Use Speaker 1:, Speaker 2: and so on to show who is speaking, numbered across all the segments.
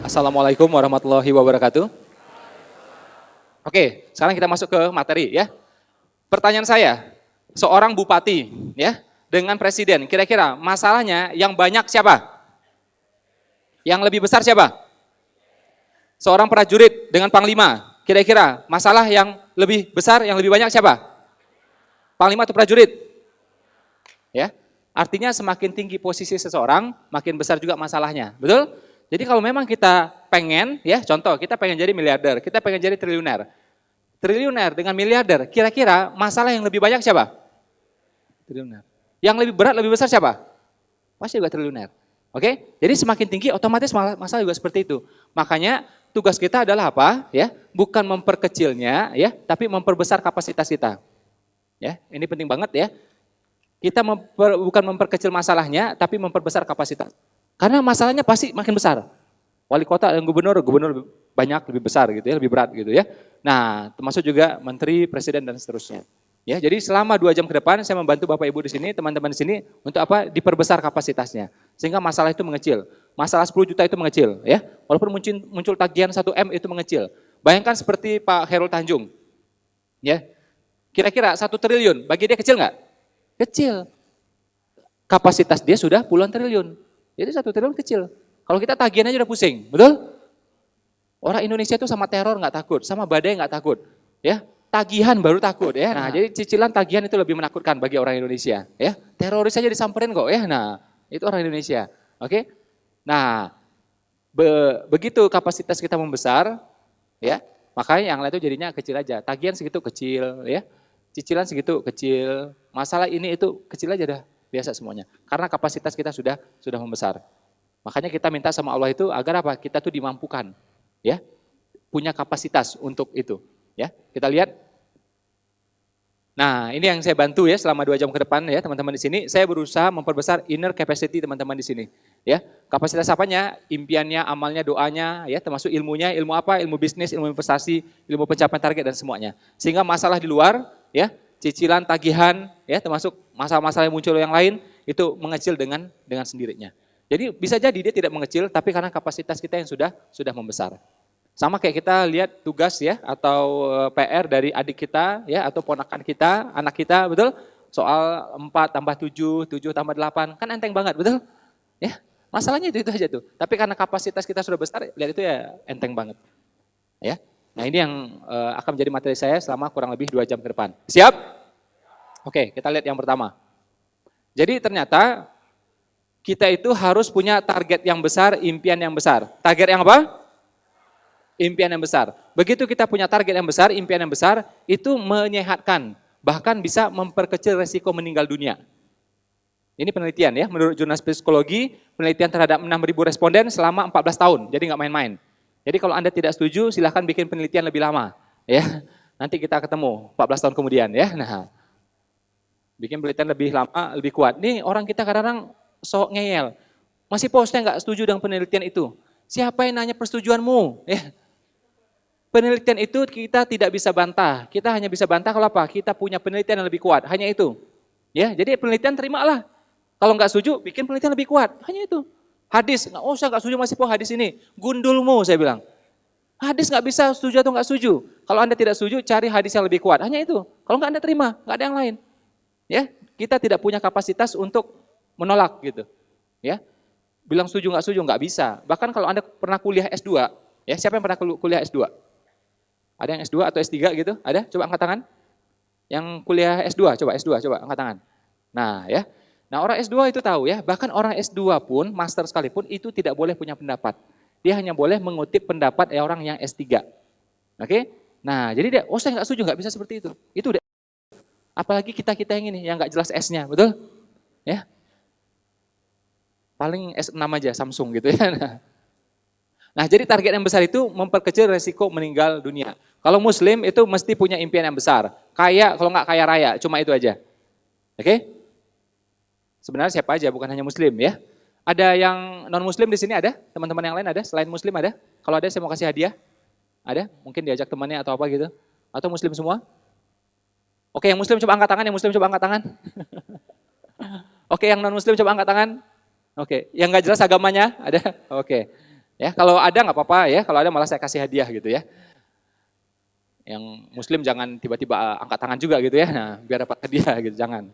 Speaker 1: Assalamualaikum warahmatullahi wabarakatuh. Oke, sekarang kita masuk ke materi ya. Pertanyaan saya, seorang bupati ya dengan presiden, kira-kira masalahnya yang banyak siapa? Yang lebih besar siapa? Seorang prajurit dengan panglima, kira-kira masalah yang lebih besar, yang lebih banyak siapa? Panglima atau prajurit? Ya, artinya semakin tinggi posisi seseorang, makin besar juga masalahnya, betul? Jadi kalau memang kita pengen, ya contoh kita pengen jadi miliarder, kita pengen jadi triliuner. Triliuner dengan miliarder, kira-kira masalah yang lebih banyak siapa? Triliuner. Yang lebih berat, lebih besar siapa? Pasti juga triliuner. Oke? Jadi semakin tinggi otomatis masalah juga seperti itu. Makanya tugas kita adalah apa? Ya, bukan memperkecilnya, ya, tapi memperbesar kapasitas kita. Ya, ini penting banget ya. Kita bukan memperkecil masalahnya, tapi memperbesar kapasitas. Karena masalahnya pasti makin besar. Wali kota dan gubernur banyak lebih besar gitu ya, lebih berat gitu ya. Nah, termasuk juga menteri, presiden dan seterusnya. Ya, jadi selama 2 jam ke depan saya membantu Bapak Ibu di sini, teman-teman di sini untuk apa? Diperbesar kapasitasnya. Sehingga masalah itu mengecil. Masalah 10 juta itu mengecil ya. Walaupun muncul tagihan 1 M itu mengecil. Bayangkan seperti Pak Khairul Tanjung. Ya. Kira-kira 1 triliun bagi dia kecil nggak? Kecil. Kapasitas dia sudah puluhan triliun. Jadi 1 triliun kecil. Kalau kita tagihan aja udah pusing, betul? Orang Indonesia itu sama teror nggak takut, sama badai nggak takut, ya. Tagihan baru takut, ya. Nah, jadi cicilan tagihan itu lebih menakutkan bagi orang Indonesia, ya. Teroris aja disamperin kok, ya. Nah, itu orang Indonesia, oke? Nah, begitu kapasitas kita membesar, ya, makanya yang lain itu jadinya kecil aja. Tagihan segitu kecil, ya. Cicilan segitu kecil, masalah ini itu kecil aja dah. Biasa semuanya. Karena kapasitas kita sudah membesar. Makanya kita minta sama Allah itu agar apa? Kita tuh dimampukan, ya, punya kapasitas untuk itu, ya. Kita lihat. Nah, ini yang saya bantu ya selama 2 jam ke depan ya teman-teman di sini. Saya berusaha memperbesar inner capacity teman-teman di sini, ya. Kapasitas apanya? Impiannya, amalnya, doanya, ya, termasuk ilmunya. Ilmu apa? Ilmu bisnis, ilmu investasi, ilmu pencapaian target dan semuanya. Sehingga masalah di luar, ya, cicilan, tagihan, ya, termasuk masalah-masalah yang muncul yang lain itu mengecil dengan sendirinya. Jadi bisa jadi dia tidak mengecil, tapi karena kapasitas kita yang sudah membesar. Sama kayak kita lihat tugas ya atau PR dari adik kita ya atau ponakan kita, anak kita, betul? Soal 4 tambah 7, 7 tambah 8, kan enteng banget, betul? Ya, masalahnya itu aja tuh. Tapi karena kapasitas kita sudah besar, lihat itu ya enteng banget. Ya. Nah, ini yang akan menjadi materi saya selama kurang lebih 2 jam ke depan. Siap? Oke, kita lihat yang pertama. Jadi ternyata kita itu harus punya target yang besar, impian yang besar. Target yang apa? Impian yang besar. Begitu kita punya target yang besar, impian yang besar, itu menyehatkan. Bahkan bisa memperkecil resiko meninggal dunia. Ini penelitian ya, menurut jurnal psikologi, penelitian terhadap 6.000 responden selama 14 tahun. Jadi nggak main-main. Jadi kalau Anda tidak setuju, silahkan bikin penelitian lebih lama. Ya, nanti kita ketemu 14 tahun kemudian ya. Nah, bikin penelitian lebih lama, lebih kuat. Nih orang kita kadang-kadang sok ngeyel. Masih posnya nggak setuju dengan penelitian itu. Siapa yang nanya persetujuanmu? Ya. Penelitian itu kita tidak bisa bantah. Kita hanya bisa bantah kalau apa? Kita punya penelitian yang lebih kuat. Hanya itu. Ya, jadi penelitian terimalah. Kalau nggak setuju, bikin penelitian lebih kuat. Hanya itu. Hadis, oh saya nggak setuju masih hadis ini. Gundulmu saya bilang. Hadis nggak bisa setuju atau nggak setuju. Kalau Anda tidak setuju, cari hadis yang lebih kuat. Hanya itu. Kalau nggak Anda terima, nggak ada yang lain. Ya, kita tidak punya kapasitas untuk menolak gitu. Ya, bilang setuju nggak bisa. Bahkan kalau Anda pernah kuliah S2, ya siapa yang pernah kuliah S2? Ada yang S2 atau S3 gitu? Ada? Coba angkat tangan. Yang kuliah S2, coba angkat tangan. Nah, ya. Nah, orang S2 itu tahu ya, bahkan orang S2 pun, master sekalipun itu tidak boleh punya pendapat. Dia hanya boleh mengutip pendapat orang yang S3. Oke? Nah, jadi dia, oh saya nggak setuju, nggak bisa seperti itu. Itu udah. Apalagi kita yang ini, yang nggak jelas S-nya, betul? Ya. Paling S6 aja, Samsung gitu ya. Nah, jadi target yang besar itu memperkecil resiko meninggal dunia. Kalau Muslim itu mesti punya impian yang besar. Kaya, kalau nggak kaya raya, cuma itu aja. Oke? Sebenarnya siapa aja, bukan hanya Muslim ya. Ada yang non-Muslim di sini ada? Teman-teman yang lain ada? Selain Muslim ada? Kalau ada saya mau kasih hadiah. Ada? Mungkin diajak temannya atau apa gitu. Atau Muslim semua? Oke, yang Muslim coba angkat tangan, yang Muslim coba angkat tangan. Oke, yang non-Muslim coba angkat tangan. Oke, yang nggak jelas agamanya ada? Oke. Ya, kalau ada nggak apa-apa ya, kalau ada malah saya kasih hadiah gitu ya. Yang muslim jangan tiba-tiba angkat tangan juga gitu ya, nah, biar dapat hadiah gitu, jangan.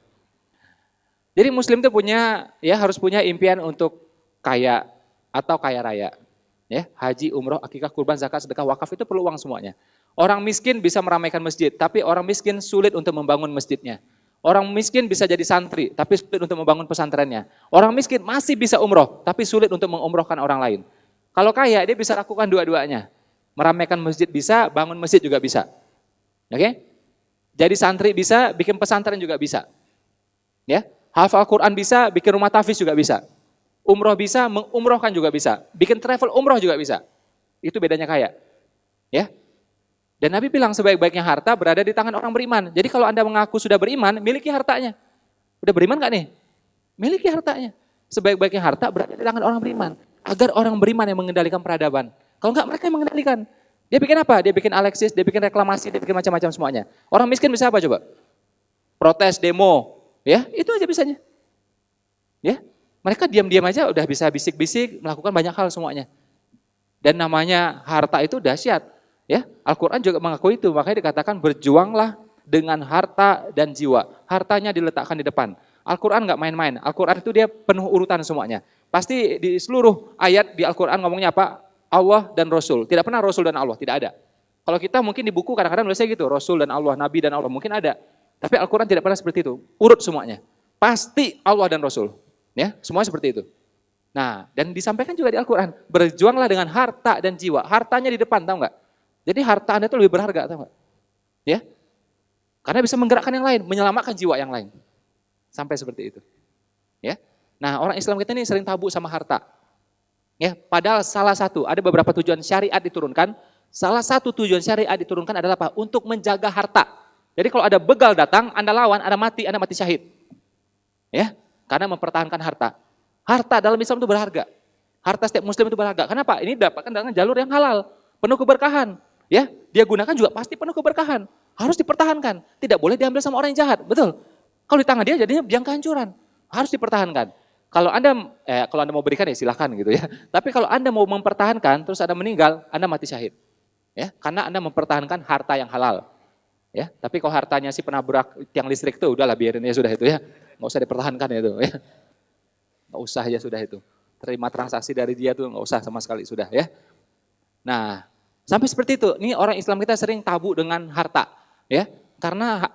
Speaker 1: Jadi muslim itu punya, ya harus punya impian untuk kaya atau kaya raya. Ya, haji, umroh, akikah, kurban, zakat, sedekah, wakaf itu perlu uang semuanya. Orang miskin bisa meramaikan masjid, tapi orang miskin sulit untuk membangun masjidnya. Orang miskin bisa jadi santri, tapi sulit untuk membangun pesantrennya. Orang miskin masih bisa umroh, tapi sulit untuk mengumrohkan orang lain. Kalau kaya, dia bisa lakukan dua-duanya. Meramaikan masjid bisa, bangun masjid juga bisa. Oke? Jadi santri bisa, bikin pesantren juga bisa. Ya, hafal Quran bisa, bikin rumah tahfiz juga bisa. Umroh bisa, mengumrohkan juga bisa. Bikin travel umroh juga bisa. Itu bedanya kaya. Ya. Dan Nabi bilang sebaik-baiknya harta berada di tangan orang beriman. Jadi kalau Anda mengaku sudah beriman, miliki hartanya. Udah beriman gak nih? Miliki hartanya. Sebaik-baiknya harta berada di tangan orang beriman. Agar orang beriman yang mengendalikan peradaban. Kalau enggak, mereka yang mengendalikan. Dia bikin apa? Dia bikin Alexis, dia bikin reklamasi, dia bikin macam-macam semuanya. Orang miskin bisa apa coba? Protes, demo. Ya, itu aja bisanya. Ya, mereka diam-diam aja udah bisa bisik-bisik, melakukan banyak hal semuanya. Dan namanya harta itu dahsyat. Ya, Al-Quran juga mengakui itu, makanya dikatakan berjuanglah dengan harta dan jiwa. Hartanya diletakkan di depan. Al-Quran nggak main-main. Al-Quran itu dia penuh urutan semuanya. Pasti di seluruh ayat di Al-Quran ngomongnya apa? Allah dan Rasul. Tidak pernah Rasul dan Allah, tidak ada. Kalau kita mungkin di buku kadang-kadang nulisnya gitu, Rasul dan Allah, Nabi dan Allah, mungkin ada. Tapi Al-Quran tidak pernah seperti itu. Urut semuanya. Pasti Allah dan Rasul. Ya, semuanya seperti itu. Nah, dan disampaikan juga di Al-Quran, berjuanglah dengan harta dan jiwa. Hartanya di depan, tahu nggak? Jadi harta Anda itu lebih berharga, tahu nggak? Ya, karena bisa menggerakkan yang lain, menyelamatkan jiwa yang lain. Sampai seperti itu. Ya. Nah, orang Islam kita ini sering tabu sama harta. Ya, padahal salah satu, ada beberapa tujuan syariat diturunkan. Salah satu tujuan syariat diturunkan adalah apa? Untuk menjaga harta. Jadi kalau ada begal datang, Anda lawan, Anda mati syahid. Ya, karena mempertahankan harta. Harta dalam Islam itu berharga. Harta setiap muslim itu berharga. Kenapa? Ini dapatkan dengan jalur yang halal, penuh keberkahan. Ya, dia gunakan juga pasti penuh keberkahan. Harus dipertahankan. Tidak boleh diambil sama orang yang jahat. Betul. Kalau di tangan dia jadinya biang kehancuran. Harus dipertahankan. Kalau Anda mau berikan ya silahkan gitu ya. Tapi kalau Anda mau mempertahankan terus Anda meninggal, Anda mati syahid. Ya, karena Anda mempertahankan harta yang halal. Ya, tapi kalau hartanya si penabrak tiang listrik itu udahlah biarin ya sudah itu ya. Enggak usah dipertahankan ya itu ya. Enggak usah ya sudah itu. Terima transaksi dari dia tuh enggak usah sama sekali sudah ya. Nah, sampai seperti itu. Ini orang Islam kita sering tabu dengan harta, ya. Karena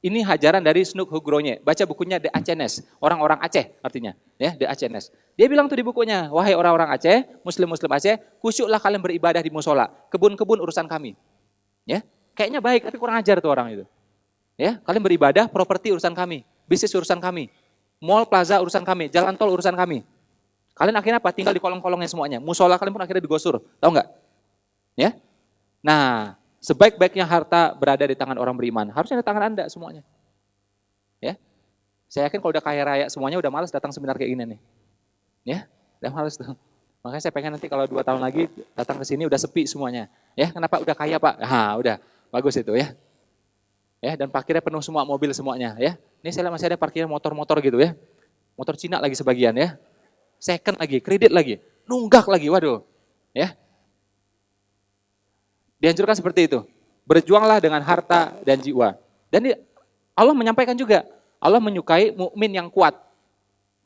Speaker 1: ini hajaran dari Snuk Hugronje. Baca bukunya The Acenes, orang-orang Aceh artinya, ya, The Acenes. Dia bilang tuh di bukunya, wahai orang-orang Aceh, muslim-muslim Aceh, khusyuklah kalian beribadah di musola. Kebun-kebun urusan kami. Ya. Kayaknya baik tapi kurang ajar tuh orang itu. Ya, kalian beribadah, properti urusan kami, bisnis urusan kami, mall plaza urusan kami, jalan tol urusan kami. Kalian akhirnya apa? Tinggal di kolong-kolongnya semuanya. Musola kalian pun akhirnya digusur. Tahu nggak? Ya. Nah, sebaik-baiknya harta berada di tangan orang beriman. Harusnya di tangan Anda semuanya. Ya. Saya yakin kalau udah kaya raya semuanya udah malas datang seminar kayak gini nih. Ya, udah malas tuh. Makanya saya pengen nanti kalau 2 tahun lagi datang ke sini udah sepi semuanya. Ya, kenapa udah kaya, Pak? Nah, udah. Bagus itu ya. Ya, dan parkirnya penuh semua mobil semuanya ya. Ini saya lihat masih ada parkirnya motor-motor gitu ya. Motor Cina lagi sebagian ya. Second lagi, kredit lagi, nunggak lagi, waduh. Ya. Dianjurkan seperti itu. Berjuanglah dengan harta dan jiwa. Dan Allah menyampaikan juga, Allah menyukai mukmin yang kuat.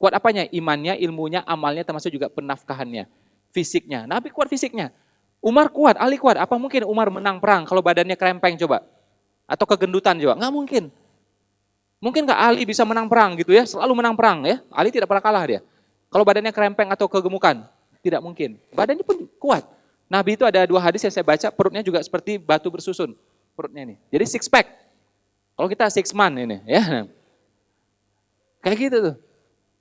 Speaker 1: Kuat apanya? Imannya, ilmunya, amalnya, termasuk juga penafkahannya, fisiknya. Nabi kuat fisiknya. Umar kuat, Ali kuat. Apa mungkin Umar menang perang kalau badannya krempeng coba? Atau kegendutan juga? Nggak mungkin. Mungkin nggak Ali bisa menang perang gitu ya? Selalu menang perang ya. Ali tidak pernah kalah dia. Kalau badannya krempeng atau kegemukan, tidak mungkin. Badannya pun kuat. Nabi itu ada 2 hadis yang saya baca, perutnya juga seperti batu bersusun. Perutnya ini. Jadi six pack. Kalau kita six man ini, ya. Kayak gitu tuh.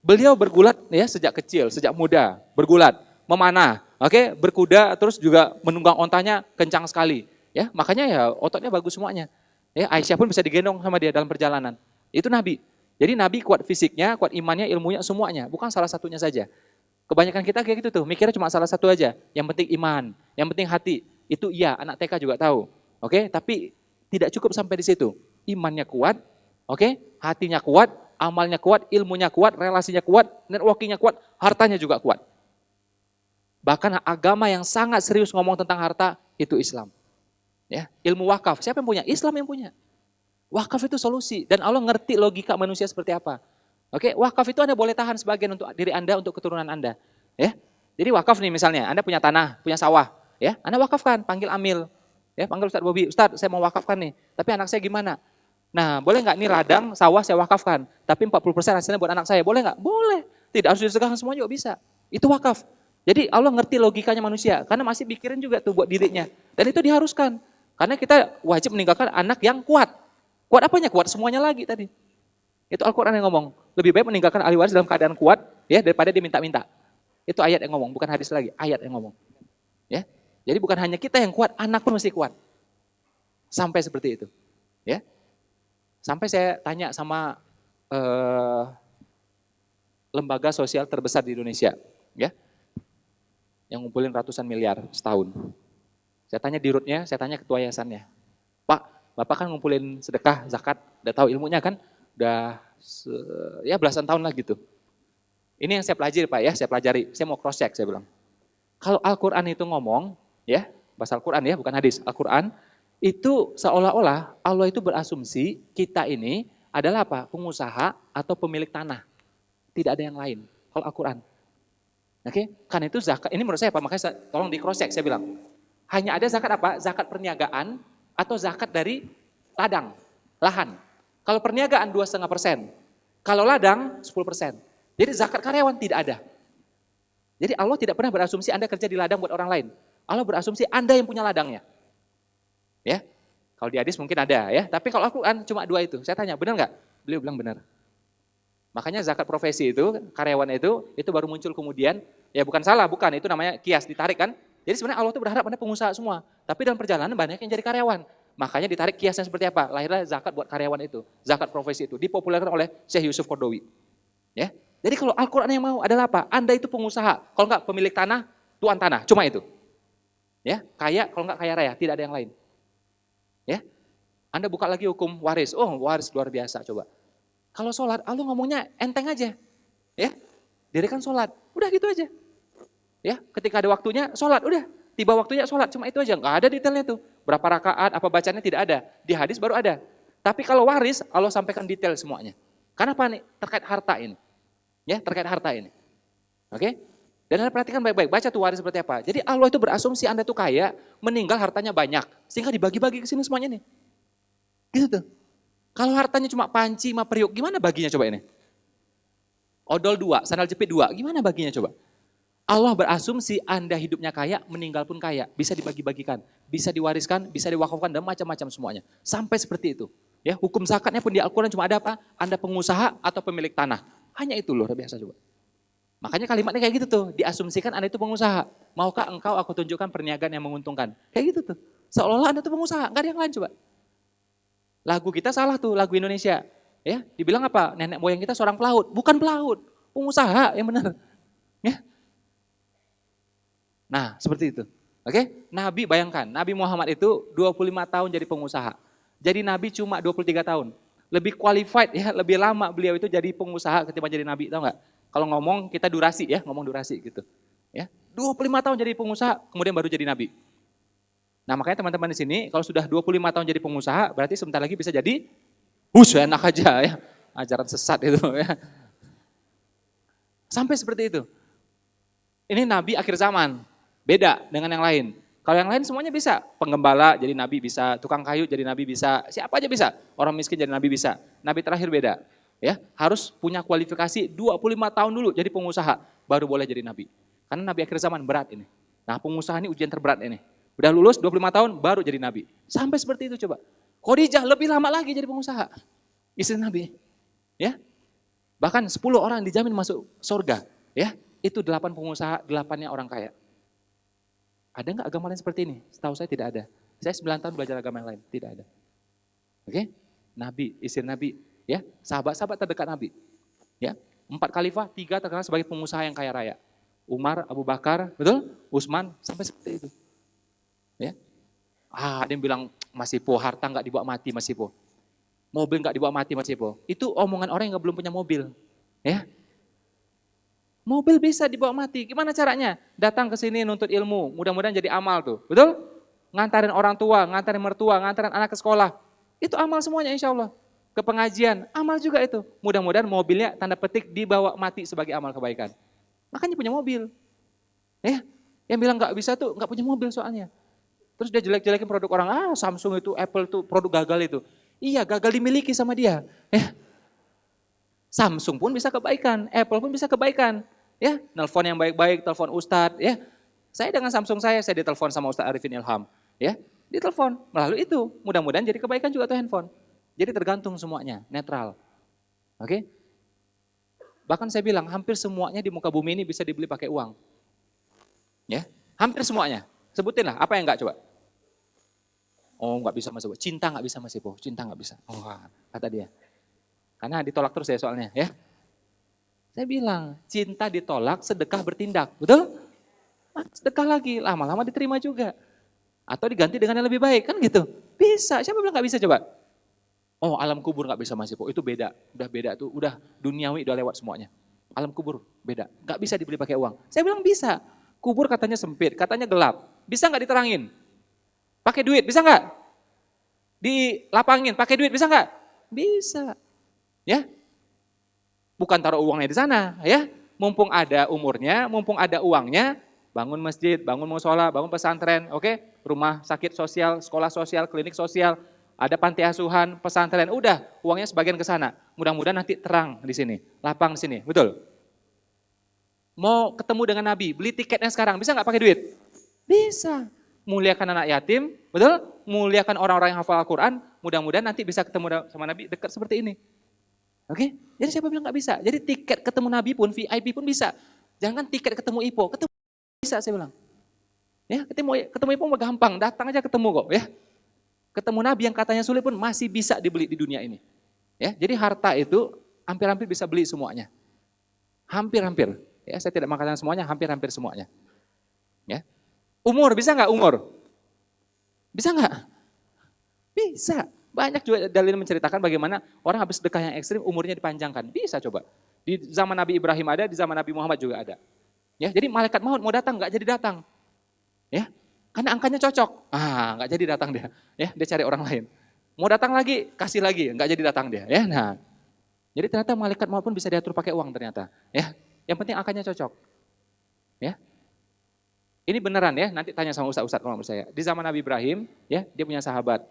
Speaker 1: Beliau bergulat ya sejak kecil, sejak muda, bergulat, memanah, oke, berkuda, terus juga menunggang ontanya kencang sekali. Ya, makanya ya ototnya bagus semuanya. Ya, Aisyah pun bisa digendong sama dia dalam perjalanan. Itu Nabi. Jadi Nabi kuat fisiknya, kuat imannya, ilmunya, semuanya. Bukan salah satunya saja. Kebanyakan kita kayak gitu tuh, mikirnya cuma salah satu aja. Yang penting iman, yang penting hati. Itu iya, anak TK juga tahu. Oke, tapi tidak cukup sampai di situ. Imannya kuat, oke, hatinya kuat, amalnya kuat, ilmunya kuat, relasinya kuat, networkingnya kuat, hartanya juga kuat. Bahkan agama yang sangat serius ngomong tentang harta itu Islam. Ya, ilmu wakaf, siapa yang punya? Islam yang punya. Wakaf itu solusi dan Allah ngerti logika manusia seperti apa. Oke, wakaf itu Anda boleh tahan sebagian untuk diri Anda, untuk keturunan Anda. Ya. Jadi wakaf nih misalnya, Anda punya tanah, punya sawah, ya. Anda wakafkan, panggil amil. Ya, panggil Ustaz Bobi, Ustaz, saya mau wakafkan nih. Tapi anak saya gimana? Nah, boleh nggak nih ladang sawah saya wakafkan, tapi 40% hasilnya buat anak saya, boleh nggak? Boleh. Tidak harus disegahkan semua juga bisa. Itu wakaf. Jadi Allah ngerti logikanya manusia, karena masih pikirin juga tuh buat dirinya. Dan itu diharuskan. Karena kita wajib meninggalkan anak yang kuat. Kuat apanya? Kuat semuanya lagi tadi. Itu Al-Quran yang ngomong. Lebih baik meninggalkan ahli waris dalam keadaan kuat ya daripada dia minta-minta. Itu ayat yang ngomong, bukan hadis lagi. Ayat yang ngomong. Ya. Jadi bukan hanya kita yang kuat, anak pun mesti kuat. Sampai seperti itu. Ya. Sampai saya tanya sama lembaga sosial terbesar di Indonesia. Ya. Yang ngumpulin ratusan miliar setahun. Saya tanya dirutnya, saya tanya ketua yayasannya. Pak, Bapak kan ngumpulin sedekah, zakat, udah tahu ilmunya kan? Udah ya belasan tahun lah gitu. Ini yang saya pelajari Pak ya, saya pelajari. Saya mau cross check, saya bilang. Kalau Al-Quran itu ngomong, ya, bahasa Al-Quran ya, bukan hadis. Al-Quran itu seolah-olah Allah itu berasumsi kita ini adalah apa? Pengusaha atau pemilik tanah. Tidak ada yang lain. Kalau Al-Quran. Oke, karena itu zakat, ini menurut saya Pak, makanya tolong di cross check, saya bilang. Hanya ada zakat apa? Zakat perniagaan atau zakat dari ladang, lahan. Kalau perniagaan 2,5%, kalau ladang 10%. Jadi zakat karyawan tidak ada. Jadi Allah tidak pernah berasumsi Anda kerja di ladang buat orang lain. Allah berasumsi Anda yang punya ladangnya. Ya, kalau di hadis mungkin ada ya, tapi kalau Al-Quran cuma 2 itu. Saya tanya, benar nggak? Beliau bilang benar. Makanya zakat profesi itu, karyawan itu baru muncul kemudian, ya bukan salah, bukan, itu namanya kias, ditarik kan. Jadi sebenarnya Allah itu berharap Anda pengusaha semua, tapi dalam perjalanan banyak yang jadi karyawan. Makanya ditarik kiasnya seperti apa, lahirlah zakat buat karyawan itu, zakat profesi itu, dipopulerkan oleh Syekh Yusuf Qaradawi. Ya. Jadi kalau Al-Quran yang mau adalah apa? Anda itu pengusaha, kalau enggak pemilik tanah, tuan tanah, cuma itu. Ya, kaya, kalau enggak kaya raya, tidak ada yang lain. Ya. Anda buka lagi hukum waris, oh waris luar biasa coba. Kalau sholat, Allah ngomongnya enteng aja. Ya, dirikan sholat, udah gitu aja. Ya, ketika ada waktunya sholat, udah. Tiba waktunya sholat, cuma itu aja. Nggak ada detailnya tuh. Berapa rakaat, apa bacanya tidak ada. Di hadis baru ada. Tapi kalau waris, Allah sampaikan detail semuanya. Karena apa nih? Terkait harta ini. Ya, terkait harta ini. Oke? Dan Anda perhatikan baik-baik, baca tuh waris seperti apa. Jadi Allah itu berasumsi Anda tuh kaya, meninggal hartanya banyak. Sehingga dibagi-bagi ke sini semuanya nih. Gitu tuh. Kalau hartanya cuma panci, sama periuk, gimana baginya coba ini? Odol 2, sandal jepit 2, gimana baginya coba? Allah berasumsi Anda hidupnya kaya, meninggal pun kaya. Bisa dibagi-bagikan, bisa diwariskan, bisa diwakafkan, dan macam-macam semuanya. Sampai seperti itu. Ya, hukum zakatnya pun di Al-Quran cuma ada apa? Anda pengusaha atau pemilik tanah. Hanya itu luar biasa coba. Makanya kalimatnya kayak gitu tuh, diasumsikan Anda itu pengusaha. Maukah engkau aku tunjukkan perniagaan yang menguntungkan? Kayak gitu tuh. Seolah-olah Anda itu pengusaha, nggak ada yang lain coba. Lagu kita salah tuh, lagu Indonesia. Ya, dibilang apa? Nenek moyang kita seorang pelaut. Bukan pelaut, pengusaha yang benar. Ya. Nah, seperti itu. Oke? Nabi bayangkan, Nabi Muhammad itu 25 tahun jadi pengusaha. Jadi Nabi cuma 23 tahun. Lebih qualified ya, lebih lama beliau itu jadi pengusaha ketimbang jadi Nabi, tahu nggak? Kalau ngomong kita durasi ya, ngomong durasi gitu. Ya, 25 tahun jadi pengusaha, kemudian baru jadi Nabi. Nah makanya teman-teman di sini kalau sudah 25 tahun jadi pengusaha berarti sebentar lagi bisa jadi enak aja ya. Ajaran sesat itu ya. Sampai seperti itu. Ini Nabi akhir zaman. Beda dengan yang lain. Kalau yang lain semuanya bisa. Penggembala jadi Nabi bisa, tukang kayu jadi Nabi bisa, siapa aja bisa. Orang miskin jadi Nabi bisa. Nabi terakhir beda. Ya, harus punya kualifikasi 25 tahun dulu jadi pengusaha baru boleh jadi Nabi. Karena Nabi akhir zaman berat ini. Nah pengusaha ini ujian terberat ini. Udah lulus 25 tahun baru jadi Nabi. Sampai seperti itu coba. Khadijah lebih lama lagi jadi pengusaha. Istri Nabi. Ya. Bahkan 10 orang dijamin masuk surga. Ya. Itu 8 pengusaha, 8-nya orang kaya. Ada nggak agama lain seperti ini? Setahu saya tidak ada. Saya 9 tahun belajar agama yang lain. Tidak ada. Oke? Nabi, istri Nabi. Ya. Sahabat-sahabat terdekat Nabi. Ya. 4 khalifah, 3 terkenal sebagai pengusaha yang kaya raya. Umar, Abu Bakar, betul? Utsman, sampai seperti itu. Ya. Ada yang bilang masih po, harta nggak dibawa mati masih po. Mobil nggak dibawa mati masih po. Itu omongan orang yang belum punya mobil. Ya. Mobil bisa dibawa mati. Gimana caranya? Datang ke sini nuntut ilmu. Mudah-mudahan jadi amal tuh. Betul? Ngantarin orang tua, ngantarin mertua, ngantarin anak ke sekolah. Itu amal semuanya insya Allah. Ke pengajian, amal juga itu. Mudah-mudahan mobilnya tanda petik dibawa mati sebagai amal kebaikan. Makanya punya mobil. Ya, yang bilang nggak bisa tuh nggak punya mobil soalnya. Terus dia jelek-jelekin produk orang, Samsung itu, Apple itu, produk gagal itu. Iya, gagal dimiliki sama dia. Ya, Samsung pun bisa kebaikan, Apple pun bisa kebaikan. Ya, nelpon yang baik-baik, telepon Ustadz, ya. Saya dengan Samsung saya ditelepon sama Ustadz Arifin Ilham, ya. Ditelepon, melalui itu, mudah-mudahan jadi kebaikan juga tuh handphone. Jadi tergantung semuanya, netral. Oke? Bahkan saya bilang, hampir semuanya di muka bumi ini bisa dibeli pakai uang. Ya, hampir semuanya. Sebutin lah, apa yang enggak coba? Oh, enggak bisa Mas Ipo. Cinta enggak bisa Mas Ipo, cinta enggak bisa. Oh, kata dia. Karena ditolak terus ya soalnya, ya. Saya bilang, cinta ditolak, sedekah bertindak. Betul? Sedekah lagi, lama-lama diterima juga. Atau diganti dengan yang lebih baik, kan gitu. Bisa, siapa bilang gak bisa coba? Oh, alam kubur gak bisa Mas Ipo, itu beda. Udah beda tuh, udah duniawi, udah lewat semuanya. Alam kubur beda, gak bisa dibeli pakai uang. Saya bilang bisa. Kubur katanya sempit, katanya gelap. Bisa gak diterangin? Pakai duit, bisa gak? Dilapangin, pakai duit, bisa gak? Bisa. Ya, bukan taruh uangnya di sana, ya. Mumpung ada umurnya, mumpung ada uangnya, bangun masjid, bangun musola, bangun pesantren, oke? Rumah sakit sosial, sekolah sosial, klinik sosial, ada panti asuhan, pesantren, udah uangnya sebagian ke sana. Mudah-mudahan nanti terang di sini, lapang di sini, betul? Mau ketemu dengan Nabi, beli tiketnya sekarang, bisa nggak pakai duit? Bisa. Muliakan anak yatim, betul? Muliakan orang-orang yang hafal Al-Quran, mudah-mudahan nanti bisa ketemu sama Nabi dekat seperti ini. Oke, jadi siapa bilang nggak bisa? Jadi tiket ketemu Nabi pun, VIP pun bisa. Jangan tiket ketemu Ipo, ketemu bisa saya bilang. Ya, ketemu Ipo mah gampang, datang aja ketemu kok, ya. Ketemu Nabi yang katanya sulit pun masih bisa dibeli di dunia ini. Ya, jadi harta itu hampir-hampir bisa beli semuanya. Hampir-hampir. Ya, saya tidak mengatakan semuanya, hampir-hampir semuanya. Ya. Umur bisa nggak umur? Bisa nggak? Bisa. Banyak juga dalil menceritakan bagaimana orang habis sedekah yang ekstrim umurnya dipanjangkan. Bisa coba. Di zaman Nabi Ibrahim ada, di zaman Nabi Muhammad juga ada. Ya, jadi malaikat maut mau datang nggak jadi datang. Ya, karena angkanya cocok. Nggak jadi datang dia. Ya, dia cari orang lain. Mau datang lagi, kasih lagi, nggak jadi datang dia. Ya, nah. Jadi ternyata malaikat maut pun bisa diatur pakai uang ternyata. Ya, yang penting angkanya cocok. Ya. Ini beneran ya, nanti tanya sama ustaz-ustaz kalau menurut saya. Di zaman Nabi Ibrahim, ya, dia punya sahabat.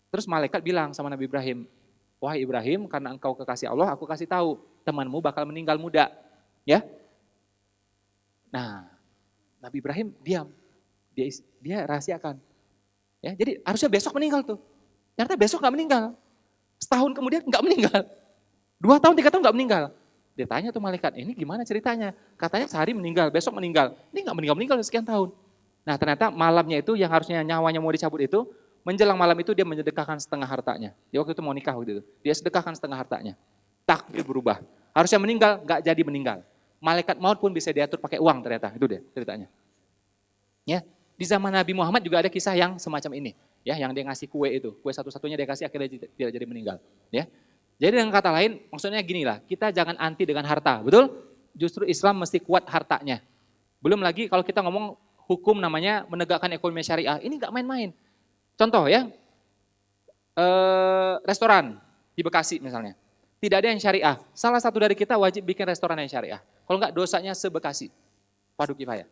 Speaker 1: Terus malaikat bilang sama Nabi Ibrahim, wahai Ibrahim, karena engkau kekasih Allah, aku kasih tahu, temanmu bakal meninggal muda. Ya. Nah, Nabi Ibrahim diam. Dia rahasiakan. Ya, jadi harusnya besok meninggal tuh. Ternyata besok nggak meninggal. Setahun kemudian nggak meninggal. 2 tahun, 3 tahun nggak meninggal. Dia tanya tuh malaikat, ini gimana ceritanya? Katanya sehari meninggal, besok meninggal. Ini nggak meninggal sekian tahun. Nah ternyata malamnya itu yang harusnya nyawanya mau dicabut itu, menjelang malam itu dia menyedekahkan setengah hartanya. Dia waktu itu mau nikah waktu itu. Dia sedekahkan setengah hartanya. Takdir berubah. Harusnya meninggal, nggak jadi meninggal. Malaikat maut pun bisa diatur pakai uang ternyata. Itu dia ceritanya. Ya, di zaman Nabi Muhammad juga ada kisah yang semacam ini. Ya, yang dia ngasih kue itu. Kue satu-satunya dia kasih akhirnya tidak jadi meninggal. Ya. Jadi dengan kata lain, maksudnya gini lah, kita jangan anti dengan harta, betul? Justru Islam mesti kuat hartanya. Belum lagi kalau kita ngomong hukum namanya menegakkan ekonomi syariah, ini nggak main-main. Contoh ya, restoran di Bekasi misalnya, tidak ada yang syariah. Salah satu dari kita wajib bikin restoran yang syariah. Kalau nggak dosanya se-Bekasi, fardu kifayah.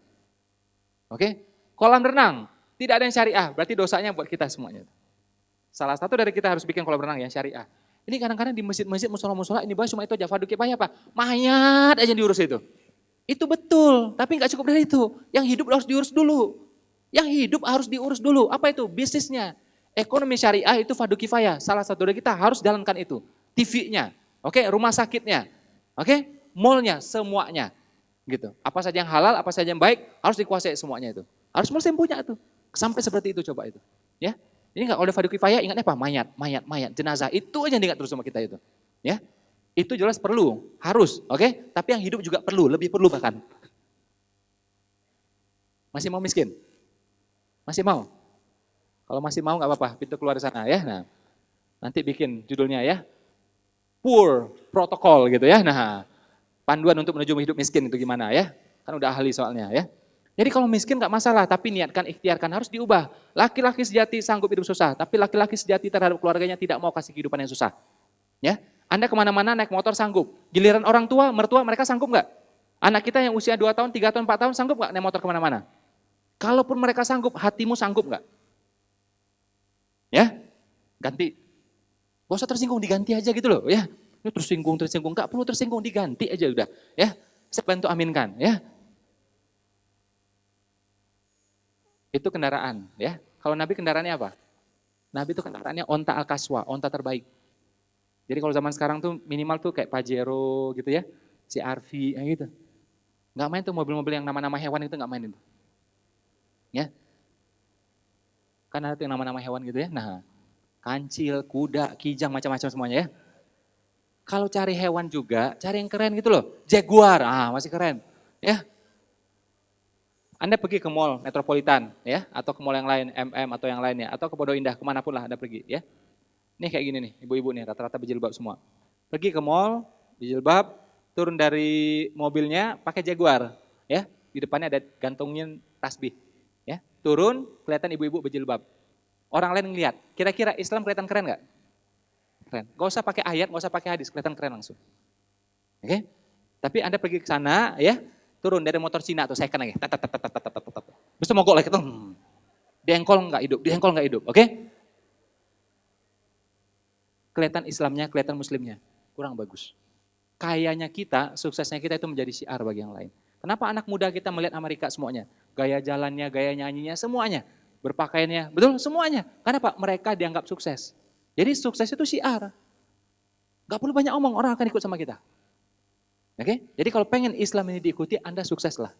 Speaker 1: Oke, kolam renang tidak ada yang syariah, berarti dosanya buat kita semuanya. Salah satu dari kita harus bikin kolam renang yang syariah. Ini kadang-kadang di masjid-masjid, musola-musola ini bahas cuma itu aja, fardu kifayah apa? Mayat aja diurus itu. Itu betul, tapi nggak cukup dari itu. Yang hidup harus diurus dulu. Yang hidup harus diurus dulu. Apa itu? Bisnisnya. Ekonomi syariah itu fardu kifayah. Salah satu dari kita harus jalankan itu. TV-nya, oke, rumah sakitnya, oke, mall-nya, semuanya. Gitu. Apa saja yang halal, apa saja yang baik, harus dikuasai semuanya itu. Harus mulai punya itu. Sampai seperti itu coba itu. Ya. Ini enggak oleh fardu kifayah, ingatnya apa? Mayat, jenazah. Itu aja yang diingat terus sama kita itu. Ya. Itu jelas perlu, harus, oke? Tapi yang hidup juga perlu, lebih perlu bahkan. Masih mau miskin? Masih mau? Kalau masih mau nggak apa-apa, pintu keluar di sana ya. Nah, nanti bikin judulnya ya, poor protocol gitu ya. Nah, panduan untuk menuju hidup miskin itu gimana ya. Kan udah ahli soalnya ya. Jadi kalau miskin nggak masalah, tapi niatkan, ikhtiarkan, harus diubah. Laki-laki sejati sanggup hidup susah, tapi laki-laki sejati terhadap keluarganya tidak mau kasih kehidupan yang susah. Ya, Anda kemana-mana naik motor sanggup. Giliran orang tua, mertua mereka sanggup nggak? Anak kita yang usia 2 tahun, 3 tahun, 4 tahun sanggup nggak naik motor kemana-mana? Kalaupun mereka sanggup, hatimu sanggup nggak? Ya, ganti. Gak usah tersinggung, diganti aja gitu loh. Ya, ini tersinggung, nggak perlu tersinggung, diganti aja udah. Ya, saya bantu aminkan. Ya, itu kendaraan. Ya, kalau Nabi kendaraannya apa? Nabi itu kendaraannya onta al-kaswa, onta terbaik. Jadi kalau zaman sekarang tuh minimal tuh kayak Pajero gitu ya, CR-V gitu. Nggak main tuh mobil-mobil yang nama-nama hewan itu nggak main itu. Ya, kan ada tuh yang nama-nama hewan gitu ya. Nah, kancil, kuda, kijang, macam-macam semuanya ya. Kalau cari hewan juga, cari yang keren gitu loh. Jaguar, masih keren. Ya, Anda pergi ke mall metropolitan ya, atau ke mall yang lain, MM atau yang lainnya, atau ke Pondok Indah, kemanapun lah Anda pergi ya. Ini kayak gini nih, ibu-ibu nih, rata-rata berjilbab semua. Pergi ke mall, berjilbab, turun dari mobilnya pakai Jaguar, ya. Di depannya ada gantungin tasbih, ya. Turun, kelihatan ibu-ibu berjilbab. Orang lain ngeliat, kira-kira Islam kelihatan keren nggak? Keren. Gak usah pakai ayat, gak usah pakai hadis, kelihatan keren langsung. Oke? Tapi Anda pergi ke sana, ya, turun dari motor Cina tuh, saya kan lagi, bisa mogok lagi, diengkol nggak hidup, oke? Kelihatan Islamnya, kelihatan Muslimnya, kurang bagus. Kayanya kita, suksesnya kita itu menjadi syiar bagi yang lain. Kenapa anak muda kita melihat Amerika semuanya? Gaya jalannya, gaya nyanyinya, semuanya. Berpakaiannya, betul semuanya. Karena Pak, mereka dianggap sukses. Jadi sukses itu syiar. Gak perlu banyak omong, orang akan ikut sama kita. Oke? Jadi kalau pengen Islam ini diikuti, Anda sukseslah.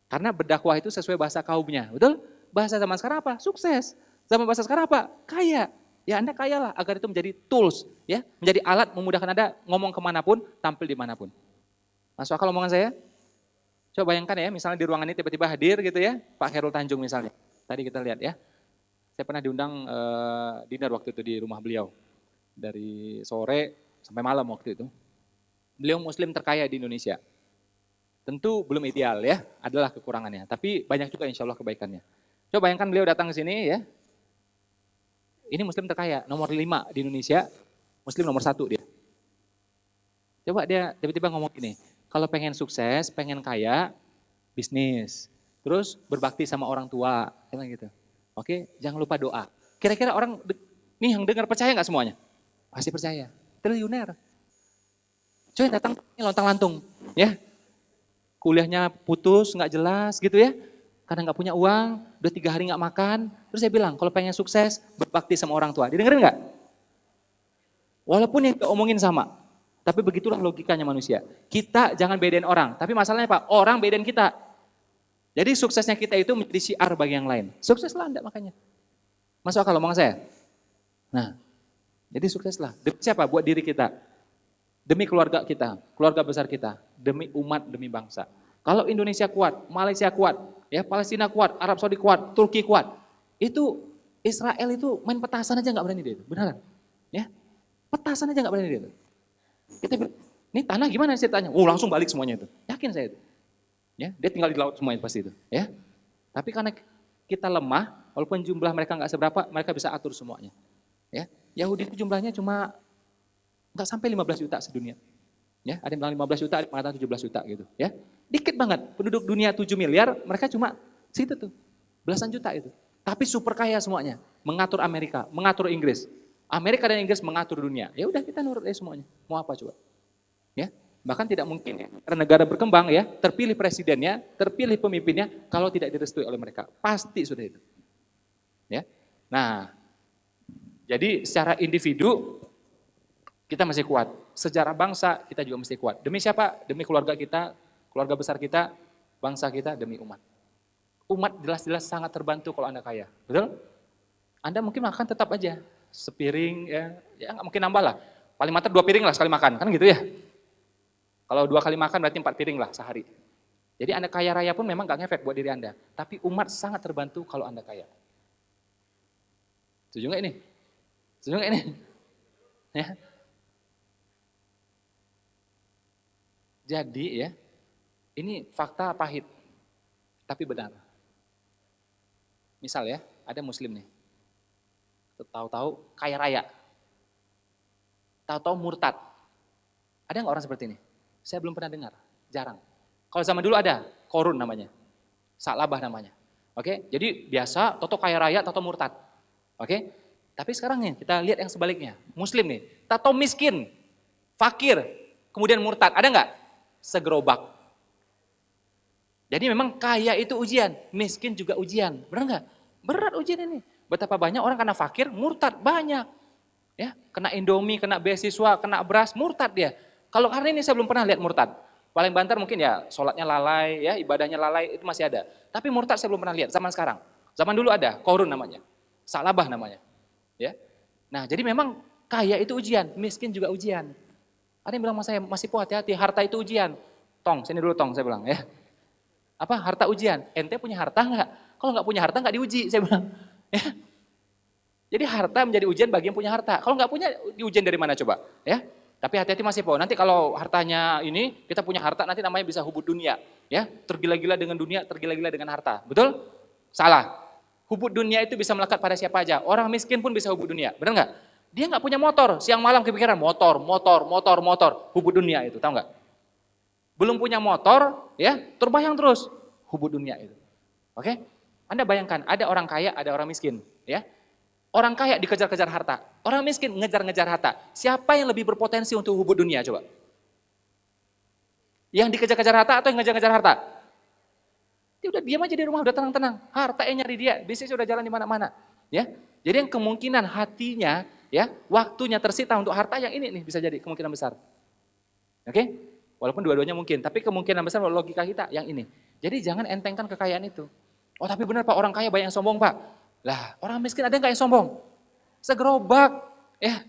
Speaker 1: Karena berdakwah itu sesuai bahasa kaumnya, betul? Bahasa zaman sekarang apa? Sukses. Zaman bahasa sekarang apa? Kaya. Ya Anda kayalah agar itu menjadi tools, ya, menjadi alat memudahkan Anda ngomong kemanapun, tampil dimanapun. Masuk akal omongan saya? Coba bayangkan ya, misalnya di ruangan ini tiba-tiba hadir gitu ya, Pak Khairul Tanjung misalnya. Tadi kita lihat ya, saya pernah diundang dinner waktu itu di rumah beliau. Dari sore sampai malam waktu itu. Beliau muslim terkaya di Indonesia. Tentu belum ideal ya, adalah kekurangannya. Tapi banyak juga insya Allah kebaikannya. Coba bayangkan beliau datang ke sini ya, ini muslim terkaya, nomor 5 di Indonesia, muslim nomor 1 dia. Coba dia tiba-tiba ngomong gini, kalau pengen sukses, pengen kaya, bisnis. Terus berbakti sama orang tua, gitu. Oke, jangan lupa doa. Kira-kira orang nih yang dengar percaya nggak semuanya? Pasti percaya. Triliuner. Coba datang lontang-lantung, ya. Kuliahnya putus, nggak jelas gitu ya. Karena nggak punya uang, udah 3 hari nggak makan. Terus saya bilang, kalau pengen sukses, berbakti sama orang tua. Didengerin nggak? Walaupun yang omongin sama, tapi begitulah logikanya manusia. Kita jangan bedain orang, tapi masalahnya Pak, orang bedain kita. Jadi suksesnya kita itu menjadi syiar bagi yang lain. Sukseslah Anda makanya. Masuk akal omongan saya? Nah, jadi sukseslah. Demi siapa? Buat diri kita. Demi keluarga kita, keluarga besar kita. Demi umat, demi bangsa. Kalau Indonesia kuat, Malaysia kuat, ya Palestina kuat, Arab Saudi kuat, Turki kuat. Itu Israel itu main petasan aja nggak berani dia itu, beneran. Ya, petasan aja nggak berani dia itu. Kita bilang, ini tanah gimana ceritanya? Oh langsung balik semuanya itu. Yakin saya itu. Ya, dia tinggal di laut semuanya pasti itu. Ya, tapi karena kita lemah, walaupun jumlah mereka nggak seberapa, mereka bisa atur semuanya. Ya, Yahudi itu jumlahnya cuma nggak sampai 15 juta sedunia. Ya, ada yang bilang 15 juta, ada yang mengatakan 17 juta gitu. Ya, dikit banget. Penduduk dunia 7 miliar, mereka cuma situ tuh, belasan juta itu. Tapi super kaya semuanya, mengatur Amerika, mengatur Inggris. Amerika dan Inggris mengatur dunia. Ya udah kita nurut aja semuanya. Mau apa coba? Ya, bahkan tidak mungkin ya. Karena negara berkembang ya, terpilih presidennya, terpilih pemimpinnya kalau tidak direstui oleh mereka. Pasti sudah itu. Ya. Nah, jadi secara individu kita masih kuat. Sejarah bangsa kita juga mesti kuat. Demi siapa? Demi keluarga kita, keluarga besar kita, bangsa kita, demi umat. Umat jelas-jelas sangat terbantu kalau Anda kaya. Betul? Anda mungkin makan tetap aja. Sepiring, ya nggak mungkin nambah lah. Paling mantap 2 piring lah sekali makan, kan gitu ya. Kalau 2 kali makan berarti 4 piring lah sehari. Jadi Anda kaya raya pun memang nggak ngefek buat diri Anda. Tapi umat sangat terbantu kalau Anda kaya. Setuju nggak ini? Setuju nggak ini? Ya. Jadi ya, ini fakta pahit, tapi benar. Misal ya, ada muslim nih, tahu-tahu kaya raya, tahu-tahu murtad. Ada nggak orang seperti ini? Saya belum pernah dengar, jarang. Kalau zaman dulu ada, korun namanya, salabah namanya. Oke, jadi biasa, tahu kaya raya, tahu murtad. Oke, tapi sekarang nih kita lihat yang sebaliknya, muslim nih, tahu miskin, fakir, kemudian murtad, ada nggak? Segerobak. Jadi memang kaya itu ujian, miskin juga ujian, benar nggak? Berat ujian ini. Betapa banyak orang karena fakir, murtad banyak. Ya, kena Indomie, kena beasiswa, kena beras, murtad dia. Kalau hari ini saya belum pernah lihat murtad. Paling banter mungkin ya sholatnya lalai, ya ibadahnya lalai, itu masih ada. Tapi murtad saya belum pernah lihat zaman sekarang. Zaman dulu ada, korun namanya, salabah namanya. Ya, nah jadi memang kaya itu ujian, miskin juga ujian. Ada yang bilang sama saya, masih hati-hati, harta itu ujian. Tong, sini dulu tong, saya bilang ya. Apa harta ujian? Ente punya harta enggak? Kalau enggak punya harta enggak diuji, saya bilang. Ya. Jadi harta menjadi ujian bagi yang punya harta. Kalau enggak punya, diujian dari mana coba? Ya. Tapi hati-hati masih po. Nanti kalau hartanya ini, kita punya harta, nanti namanya bisa hubud dunia. Ya, tergila-gila dengan dunia, tergila-gila dengan harta. Betul? Salah. Hubud dunia itu bisa melekat pada siapa aja. Orang miskin pun bisa hubud dunia. Benar enggak? Dia enggak punya motor, siang malam kepikiran motor. Hubud dunia itu, tahu enggak? Belum punya motor, ya terbayang terus hubud dunia itu. Oke? Anda bayangkan, ada orang kaya, ada orang miskin. Ya, orang kaya dikejar-kejar harta, orang miskin ngejar-ngejar harta. Siapa yang lebih berpotensi untuk hubud dunia coba? Yang dikejar-kejar harta atau yang ngejar-ngejar harta? Dia udah diam aja di rumah, udah tenang-tenang. Harta yang nyari dia, bisnis udah jalan di mana-mana. Ya, jadi yang kemungkinan hatinya, ya waktunya tersita untuk harta yang ini nih bisa jadi kemungkinan besar. Oke? Walaupun dua-duanya mungkin, tapi kemungkinan besar logika kita yang ini. Jadi jangan entengkan kekayaan itu. Oh tapi benar Pak, orang kaya banyak yang sombong Pak. Lah orang miskin ada nggak yang sombong? Segerobak, ya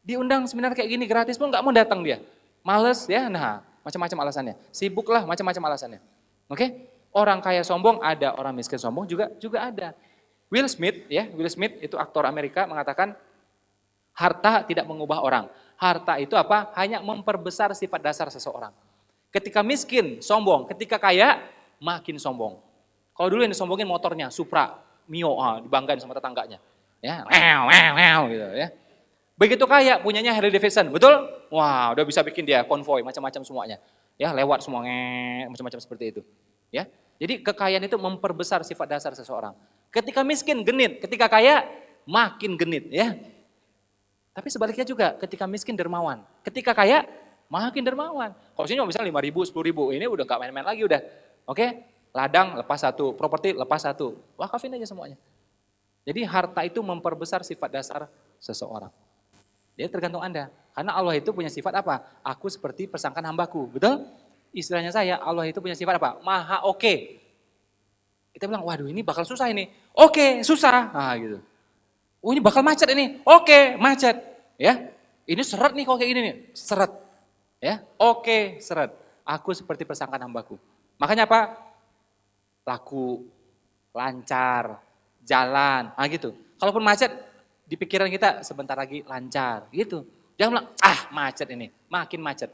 Speaker 1: diundang seminar kayak gini gratis pun nggak mau datang dia. Males ya, nah macam-macam alasannya. Sibuk lah macam-macam alasannya. Oke? Orang kaya sombong ada, orang miskin sombong juga ada. Will Smith itu aktor Amerika mengatakan harta tidak mengubah orang. Harta itu apa? Hanya memperbesar sifat dasar seseorang. Ketika miskin, sombong. Ketika kaya, makin sombong. Kalau dulu yang disombongin motornya, Supra, Mio, dibanggain sama tetangganya. Ya, gitu ya. Begitu kaya, punyanya Harley Davidson, betul? Wah, udah bisa bikin dia konvoy, macam-macam semuanya. Ya, lewat semua, macam-macam seperti itu. Ya, jadi kekayaan itu memperbesar sifat dasar seseorang. Ketika miskin, genit. Ketika kaya, makin genit. Ya. Tapi sebaliknya juga, ketika miskin dermawan, ketika kaya makin dermawan. Kalau sini misalnya 5.000, 10.000, ini udah gak main-main lagi udah. Oke, ladang lepas 1, properti lepas 1, wakafin aja semuanya. Jadi harta itu memperbesar sifat dasar seseorang. Dia tergantung Anda, karena Allah itu punya sifat apa? Aku seperti persangkaan hambaku, betul? Istilahnya saya, Allah itu punya sifat apa? Maha oke. Kita bilang, waduh ini bakal susah ini. Oke, susah. Nah gitu. Oh ini bakal macet ini, oke macet, ya. Ini seret nih kalau kayak gini nih, seret, ya. Oke seret. Aku seperti persangkaan hambaku. Makanya apa? Laku, lancar, jalan, gitu. Kalaupun macet, di pikiran kita sebentar lagi lancar, gitu. Jangan bilang, macet ini, makin macet.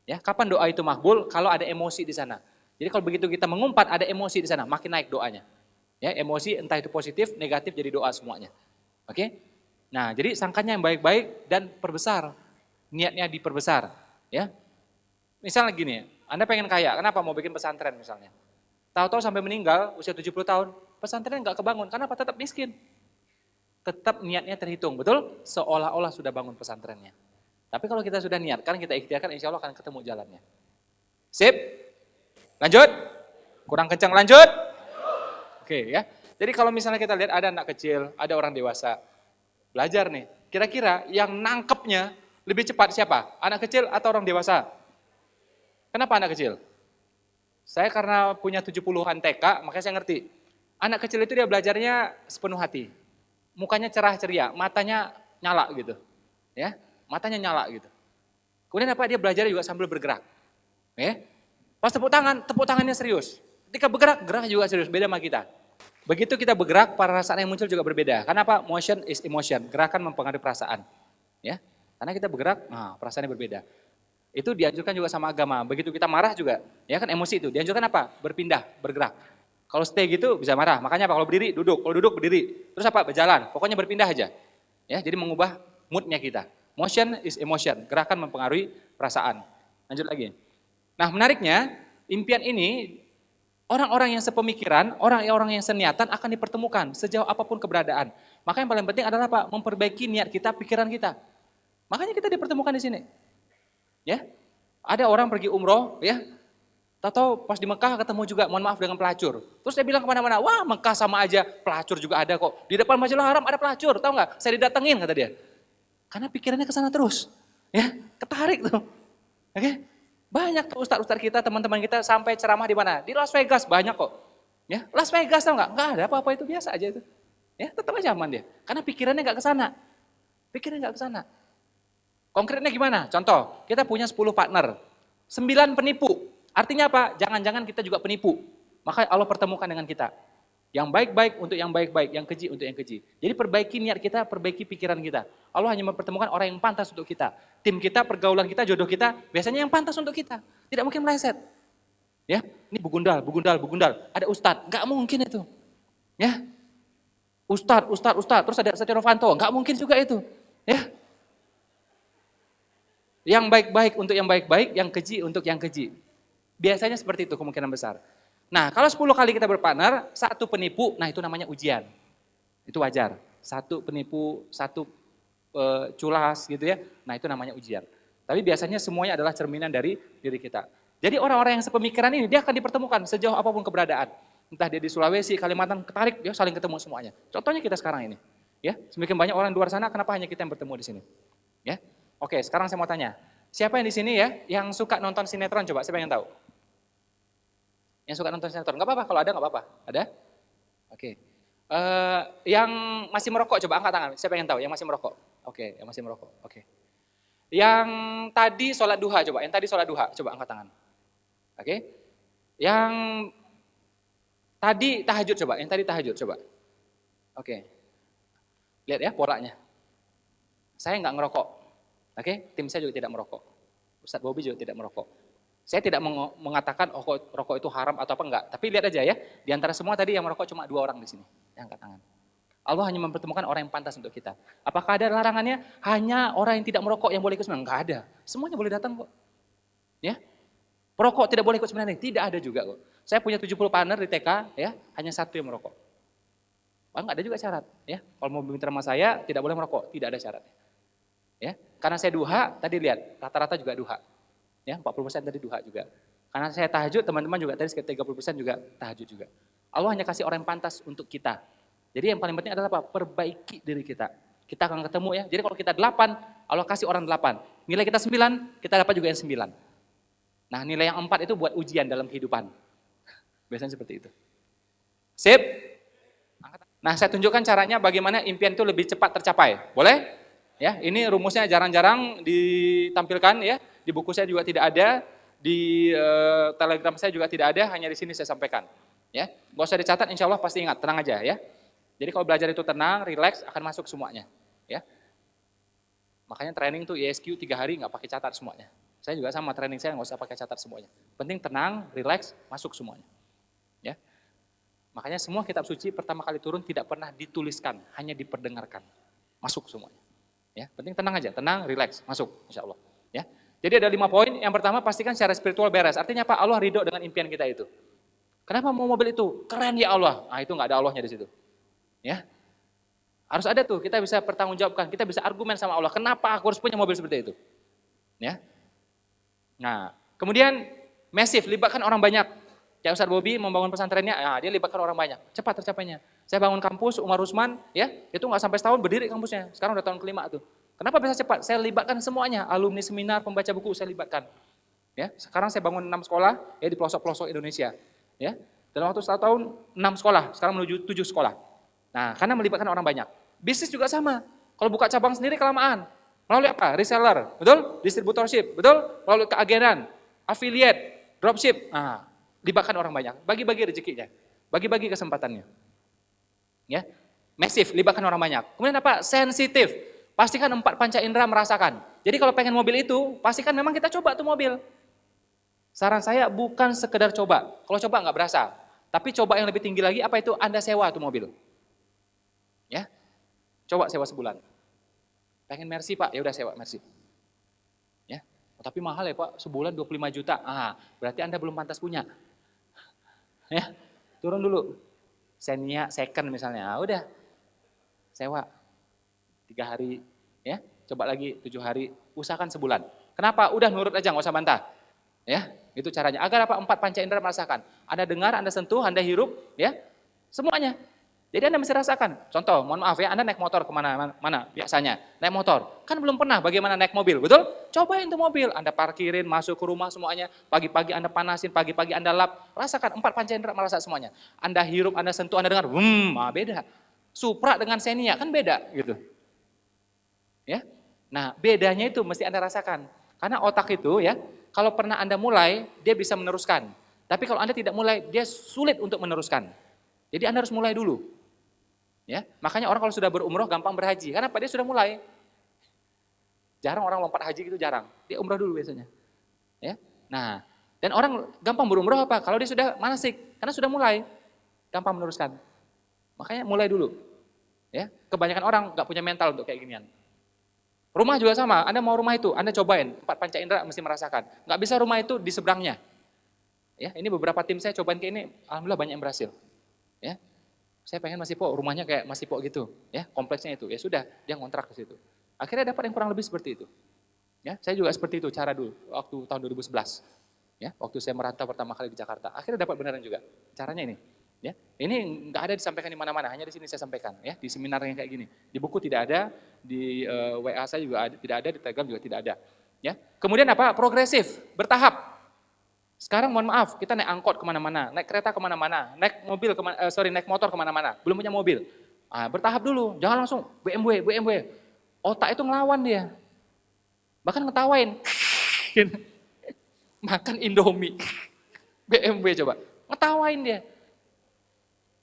Speaker 1: Ya, kapan doa itu makbul? Kalau ada emosi di sana. Jadi kalau begitu kita mengumpat, ada emosi di sana, makin naik doanya. Ya, emosi entah itu positif, negatif jadi doa semuanya. Oke, nah jadi sangkanya yang baik-baik dan perbesar, niatnya diperbesar, ya. Misalnya gini, Anda pengen kaya, kenapa mau bikin pesantren misalnya? Tahu-tahu sampai meninggal usia 70 tahun, pesantren nggak kebangun, karena apa? Tetap miskin. Tetap niatnya terhitung, betul? Seolah-olah sudah bangun pesantrennya. Tapi kalau kita sudah niatkan, kita ikhtiarkan, insya Allah akan ketemu jalannya. Sip? Lanjut? Kurang kencang lanjut? Oke ya. Jadi kalau misalnya kita lihat ada anak kecil, ada orang dewasa, belajar nih, kira-kira yang nangkepnya lebih cepat siapa? Anak kecil atau orang dewasa? Kenapa anak kecil? Saya karena punya 70-an TK, makanya saya ngerti. Anak kecil itu dia belajarnya sepenuh hati. Mukanya cerah ceria, matanya nyala gitu. Ya, matanya nyala gitu. Kemudian apa? Dia belajar juga sambil bergerak. Ya. Pas tepuk tangannya serius. Ketika bergerak, gerak juga serius, beda sama kita. Begitu kita bergerak, perasaan yang muncul juga berbeda. Karena apa? Motion is emotion. Gerakan mempengaruhi perasaan. Ya, karena kita bergerak, perasaannya berbeda. Itu dianjurkan juga sama agama. Begitu kita marah juga, ya kan emosi itu. Dianjurkan apa? Berpindah, bergerak. Kalau stay gitu bisa marah. Makanya apa? Kalau berdiri, duduk. Kalau duduk, berdiri. Terus apa? Berjalan. Pokoknya berpindah aja. Ya, jadi mengubah moodnya kita. Motion is emotion. Gerakan mempengaruhi perasaan. Lanjut lagi. Nah, menariknya, impian ini orang-orang yang sepemikiran, orang-orang yang seniatan akan dipertemukan sejauh apapun keberadaan. Maka yang paling penting adalah apa? Memperbaiki niat kita, pikiran kita. Makanya kita dipertemukan di sini. Ya, ada orang pergi umroh, ya, tahu pas di Mekah ketemu juga, mohon maaf dengan pelacur. Terus dia bilang kemana-mana, wah Mekah sama aja, pelacur juga ada kok. Di depan Masjidil Haram ada pelacur, tahu nggak? Saya didatengin kata dia. Karena pikirannya ke sana terus, ya, ketarik tuh. Oke, banyak tuh ustadz-ustadz kita, teman-teman kita sampai ceramah di mana? Di Las Vegas banyak kok. Ya, Las Vegas tahu nggak? Nggak ada apa-apa, itu biasa aja itu. Ya, tetap aja aman dia. Karena pikirannya nggak ke sana. Pikirannya nggak ke sana. Konkretnya gimana? Contoh, kita punya 10 partner, 9 penipu. Artinya apa? Jangan-jangan kita juga penipu. Maka Allah pertemukan dengan kita. Yang baik-baik untuk yang baik-baik, yang keji untuk yang keji. Jadi perbaiki niat kita, perbaiki pikiran kita. Allah hanya mempertemukan orang yang pantas untuk kita. Tim kita, pergaulan kita, jodoh kita, biasanya yang pantas untuk kita. Tidak mungkin meleset. Ya, ini begundal. Ada ustadz, nggak mungkin itu. Ya, ustadz. Terus ada Setia Novanto, nggak mungkin juga itu. Ya, yang baik-baik untuk yang baik-baik, yang keji untuk yang keji. Biasanya seperti itu kemungkinan besar. Nah, kalau 10 kali kita berpartner, satu penipu, nah itu namanya ujian. Itu wajar. Satu penipu, satu culas gitu ya, nah itu namanya ujian. Tapi biasanya semuanya adalah cerminan dari diri kita. Jadi orang-orang yang sepemikiran ini, dia akan dipertemukan sejauh apapun keberadaan. Entah dia di Sulawesi, Kalimantan, ketarik, dia saling ketemu semuanya. Contohnya kita sekarang ini. Ya, semakin banyak orang di luar sana, kenapa hanya kita yang bertemu di sini? Ya. Oke, sekarang saya mau tanya. Siapa yang di sini ya, yang suka nonton sinetron coba, saya pengen tahu. Yang suka nonton sinetron, nggak apa-apa, kalau ada nggak apa-apa. Ada? Oke. Yang masih merokok coba angkat tangan, saya pengen tahu, yang masih merokok. Oke, yang masih merokok, oke. Yang tadi sholat duha coba, coba angkat tangan. Oke. Yang tadi tahajud coba, Oke. Lihat ya polanya. Saya nggak ngerokok. Oke, tim saya juga tidak merokok. Ustadz Bobi juga tidak merokok. Saya tidak mengatakan rokok itu haram atau apa enggak. Tapi lihat aja ya, di antara semua tadi yang merokok cuma 2 orang di sini. Yang angkat tangan. Allah hanya mempertemukan orang yang pantas untuk kita. Apakah ada larangannya? Hanya orang yang tidak merokok yang boleh ikut seminar? Enggak ada. Semuanya boleh datang kok. Ya, perokok tidak boleh ikut seminar? Tidak ada juga kok. Saya punya 70 partner di TK, ya, hanya 1 yang merokok. Enggak ada juga syarat. Ya, kalau mau bermitra sama saya tidak boleh merokok, tidak ada syaratnya. Ya, karena saya duha, tadi lihat rata-rata juga duha. Ya, 40% tadi duha juga. Karena saya tahajud, teman-teman juga tadi sekitar 30% juga tahajud juga. Allah hanya kasih orang yang pantas untuk kita. Jadi yang paling penting adalah apa? Perbaiki diri kita. Kita akan ketemu ya. Jadi kalau kita 8, Allah kasih orang 8. Nilai kita 9, kita dapat juga yang 9. Nah, nilai yang 4 itu buat ujian dalam kehidupan. Biasanya seperti itu. Sip? Nah, saya tunjukkan caranya bagaimana impian itu lebih cepat tercapai. Boleh? Ya, ini rumusnya jarang-jarang ditampilkan ya. Di buku saya juga tidak ada, di Telegram saya juga tidak ada, hanya di sini saya sampaikan. Ya, nggak usah dicatat, insya Allah pasti ingat, tenang aja ya. Jadi kalau belajar itu tenang, relax, akan masuk semuanya. Ya, makanya training tuh ISQ 3 hari nggak pakai catat semuanya. Saya juga sama, training saya nggak usah pakai catat semuanya. Penting tenang, relax, masuk semuanya. Ya, makanya semua kitab suci pertama kali turun tidak pernah dituliskan, hanya diperdengarkan, masuk semuanya. Ya, penting tenang aja, tenang, relax, masuk, insya Allah. Ya, jadi ada 5 poin. Yang pertama, pastikan secara spiritual beres. Artinya apa? Allah ridho dengan impian kita itu. Kenapa mau mobil itu? Keren ya Allah. Nah, itu nggak ada Allahnya di situ. Ya, harus ada tuh. Kita bisa pertanggungjawabkan, kita bisa argumen sama Allah. Kenapa aku harus punya mobil seperti itu? Ya. Nah, kemudian masif, libatkan orang banyak. Kayak Ustadz Bobi membangun pesantrennya, nah, dia libatkan orang banyak. Cepat tercapainya. Saya bangun kampus Umar Usman, ya, itu nggak sampai setahun berdiri kampusnya. Sekarang udah tahun ke-5 tuh. Kenapa bisa cepat? Saya libatkan semuanya, alumni seminar, pembaca buku saya libatkan. Ya, sekarang saya bangun 6 sekolah ya di pelosok-pelosok Indonesia. Ya, dalam waktu 1 tahun 6 sekolah, sekarang menuju 7 sekolah. Nah, karena melibatkan orang banyak. Bisnis juga sama. Kalau buka cabang sendiri kelamaan. Melalui apa? Reseller, betul? Distributorship, betul? Melalui keagenan, affiliate, dropship. Nah, libatkan orang banyak. Bagi-bagi rezekinya, bagi-bagi kesempatannya. Ya, masif, libatkan orang banyak. Kemudian apa? Sensitif. Pastikan 4 panca indera merasakan. Jadi kalau pengen mobil itu, pastikan memang kita coba tuh mobil. Saran saya bukan sekedar coba. Kalau coba nggak berasa. Tapi coba yang lebih tinggi lagi, apa itu? Anda sewa tuh mobil. Ya, coba sewa sebulan. Pengen Mercy Pak, ya udah sewa Mercy. Ya, oh, tapi mahal ya Pak, sebulan 25 juta. Ah, berarti Anda belum pantas punya. Ya, turun dulu. Xenia second misalnya, udah sewa 3 hari, ya, coba lagi 7 hari, usahakan sebulan. Kenapa? Udah nurut aja, nggak usah bantah. Ya, itu caranya. Agar apa? 4 panca indera merasakan. Anda dengar, Anda sentuh, Anda hirup, ya, semuanya. Jadi Anda mesti rasakan. Contoh, mohon maaf ya, Anda naik motor kemana-mana biasanya. Naik motor, kan belum pernah bagaimana naik mobil, betul? Cobain tuh mobil, Anda parkirin, masuk ke rumah semuanya. Pagi-pagi Anda panasin, pagi-pagi Anda lap. Rasakan, 4 panca indera merasa semuanya. Anda hirup, Anda sentuh, Anda dengar, beda. Supra dengan Xenia, kan beda gitu. Ya, nah bedanya itu mesti Anda rasakan. Karena otak itu ya, kalau pernah Anda mulai, dia bisa meneruskan. Tapi kalau Anda tidak mulai, dia sulit untuk meneruskan. Jadi Anda harus mulai dulu. Ya, makanya orang kalau sudah berumroh gampang berhaji. Karena apa? Dia sudah mulai. Jarang orang lompat haji gitu, jarang. Dia umroh dulu biasanya. Ya, nah, dan orang gampang berumroh apa? Kalau dia sudah manasik, karena sudah mulai, gampang meneruskan. Makanya mulai dulu. Ya, kebanyakan orang nggak punya mental untuk kayak ginian. Rumah juga sama, Anda mau rumah itu, Anda cobain, 4 panca indera mesti merasakan. Nggak bisa rumah itu di seberangnya. Ya, ini beberapa tim saya cobain kayak ini, alhamdulillah banyak yang berhasil. Ya, saya pengen Mas Ipo, rumahnya kayak Mas Ipo gitu, ya, kompleksnya itu. Ya sudah, dia ngontrak ke situ. Akhirnya dapat yang kurang lebih seperti itu. Ya, saya juga seperti itu cara dulu waktu tahun 2011. Ya, waktu saya merantau pertama kali di Jakarta. Akhirnya dapat beneran juga. Caranya ini. Ya, ini nggak ada disampaikan di mana-mana, hanya di sini saya sampaikan. Ya, di seminar yang kayak gini. Di buku tidak ada, di WA saya juga ada, tidak ada, di Telegram juga tidak ada. Ya, kemudian apa? Progresif, bertahap. Sekarang mohon maaf, kita naik angkot kemana-mana, naik kereta kemana-mana, naik mobil, naik motor kemana-mana, belum punya mobil. Bertahap dulu, jangan langsung BMW. Otak itu ngelawan dia, bahkan ngetawain. Makan Indomie, BMW coba, ngetawain dia.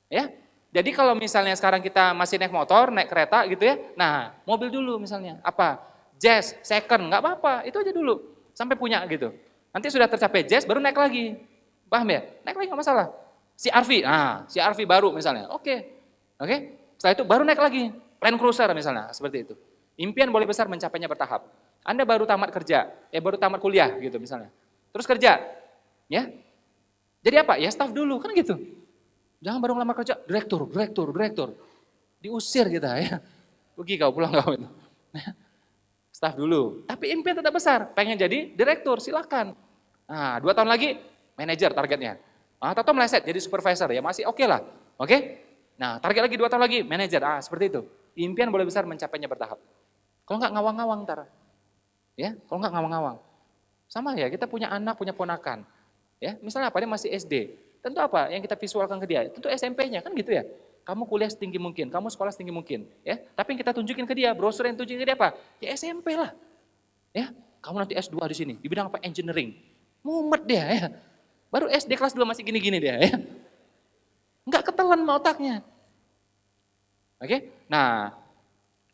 Speaker 1: Ya, jadi kalau misalnya sekarang kita masih naik motor, naik kereta gitu ya, nah mobil dulu misalnya, apa? Jazz, second, nggak apa-apa, itu aja dulu, sampai punya gitu. Nanti sudah tercapai Jazz, baru naik lagi, paham ya? Naik lagi nggak masalah. CR-V, CR-V baru misalnya, oke. Setelah itu baru naik lagi, Land Cruiser misalnya, seperti itu. Impian boleh besar, mencapainya bertahap. Anda baru tamat kerja, baru tamat kuliah gitu misalnya, terus kerja, ya. Jadi apa? Ya staff dulu, kan gitu. Jangan baru ngelamar kerja, direktur. Diusir kita ya. Pergi kau, pulang kau itu. Staff dulu. Tapi impian tetap besar, pengen jadi direktur, silakan. Nah, 2 tahun lagi, manajer targetnya. Atau meleset jadi supervisor, ya masih oke lah. Oke? Nah, target lagi 2 tahun lagi, manajer. Seperti itu. Impian boleh besar, mencapainya bertahap. Kalau nggak ngawang-ngawang ntar. Ya, kalau nggak ngawang-ngawang. Sama ya, kita punya anak, punya ponakan. Ya, misalnya apa, dia masih SD. Tentu apa yang kita visualkan ke dia? Tentu SMP-nya, kan gitu ya. Kamu kuliah setinggi mungkin, kamu sekolah setinggi mungkin, ya. Tapi yang kita tunjukin ke dia, brosur yang tunjukin ke dia apa? Ya SMP lah. Ya, kamu nanti S2 di sini, di bidang apa? Engineering. Mumet dia ya. Baru SD kelas 2 masih gini-gini dia ya. Enggak ketelan sama otaknya. Oke? Nah,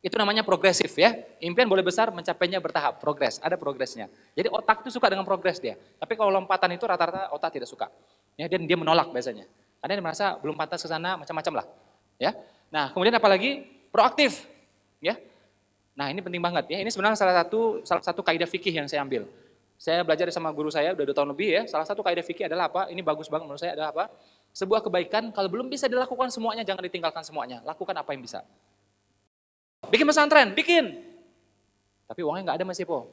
Speaker 1: itu namanya progresif ya. Impian boleh besar, mencapainya bertahap, progres, ada progresnya. Jadi otak itu suka dengan progres dia. Tapi kalau lompatan itu rata-rata otak tidak suka. Ya, dan dia menolak biasanya. Karena dia merasa belum pantas ke sana, macam-macam lah. Ya. Nah, kemudian apalagi proaktif. Ya. Nah, ini penting banget ya. Ini sebenarnya salah satu kaidah fikih yang saya ambil. Saya belajar sama guru saya udah 2 tahun lebih ya. Salah satu kaidah fikih adalah apa? Ini bagus banget menurut saya adalah apa? Sebuah kebaikan kalau belum bisa dilakukan semuanya, jangan ditinggalkan semuanya. Lakukan apa yang bisa. Bikin pesantren, bikin. Tapi uangnya nggak ada Mas Ipo.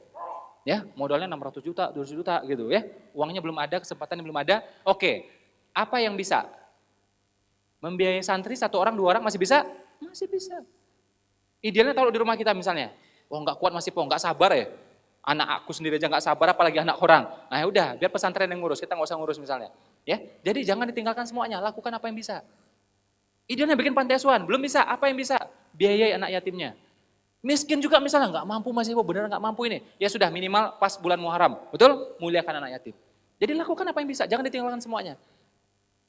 Speaker 1: Ya, modalnya 600 juta, 200 juta gitu ya. Uangnya belum ada, kesempatannya belum ada. Oke, apa yang bisa? Membiayai santri 1 orang, 2 orang masih bisa? Masih bisa. Idealnya kalau di rumah kita misalnya, nggak kuat Mas Ipo, nggak sabar ya. Anak aku sendiri aja nggak sabar, apalagi anak orang. Nah ya udah, biar pesantren yang ngurus, kita nggak usah ngurus misalnya. Ya, jadi jangan ditinggalkan semuanya, lakukan apa yang bisa. Idealnya bikin panti asuhan, belum bisa, apa yang bisa? Biayai anak yatimnya. Miskin juga misalnya, nggak mampu Mas Ibu, beneran nggak mampu ini. Ya sudah, minimal pas bulan Muharram, betul? Muliakan anak yatim. Jadi lakukan apa yang bisa, jangan ditinggalkan semuanya.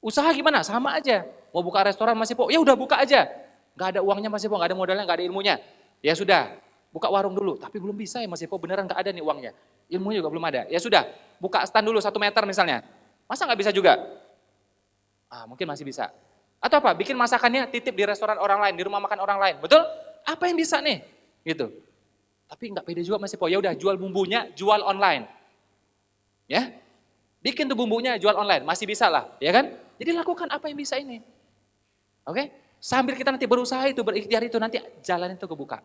Speaker 1: Usaha gimana? Sama aja. Mau buka restoran Mas Ibu, ya udah buka aja. Nggak ada uangnya Mas Ibu, nggak ada modalnya, nggak ada ilmunya. Ya sudah, buka warung dulu, tapi belum bisa ya Mas Eko, beneran nggak ada nih uangnya. Ilmunya juga belum ada. Ya sudah, buka stand dulu 1 meter misalnya. Masa nggak bisa juga? Mungkin masih bisa. Atau apa? Bikin masakannya titip di restoran orang lain, di rumah makan orang lain. Betul? Apa yang bisa nih? Gitu. Tapi nggak pede juga Mas Eko. Ya udah, jual bumbunya, jual online. Ya. Bikin tuh bumbunya, jual online. Masih bisa lah, ya kan? Jadi lakukan apa yang bisa ini. Oke? Sambil kita nanti berusaha itu, berikhtiar itu, nanti jalan itu kebuka.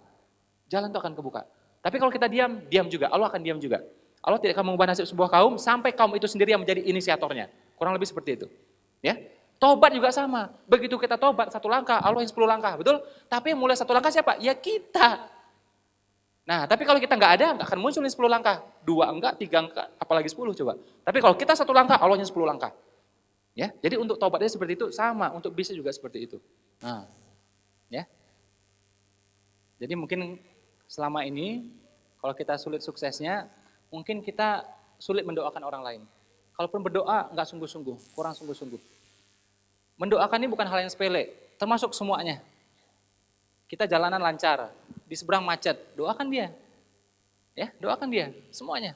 Speaker 1: Jalan itu akan kebuka. Tapi kalau kita diam, diam juga. Allah akan diam juga. Allah tidak akan mengubah nasib sebuah kaum sampai kaum itu sendiri yang menjadi inisiatornya. Kurang lebih seperti itu. Ya, tobat juga sama. Begitu kita tobat 1 langkah, Allah yang 10 langkah, betul? Tapi yang mulai 1 langkah siapa? Ya kita. Nah, tapi kalau kita nggak ada, nggak akan muncul 10 langkah. 2 enggak, 3 enggak, apalagi 10 coba. Tapi kalau kita 1 langkah, Allah yang 10 langkah. Ya, jadi untuk tobatnya seperti itu sama, untuk bisa juga seperti itu. Nah, ya. Jadi mungkin selama ini kalau kita sulit suksesnya, mungkin kita sulit mendoakan orang lain. Kalaupun berdoa nggak sungguh-sungguh, kurang sungguh-sungguh. Mendoakan ini bukan hal yang sepele, termasuk semuanya. Kita jalanan lancar, di seberang macet, doakan dia. Ya, doakan dia, semuanya.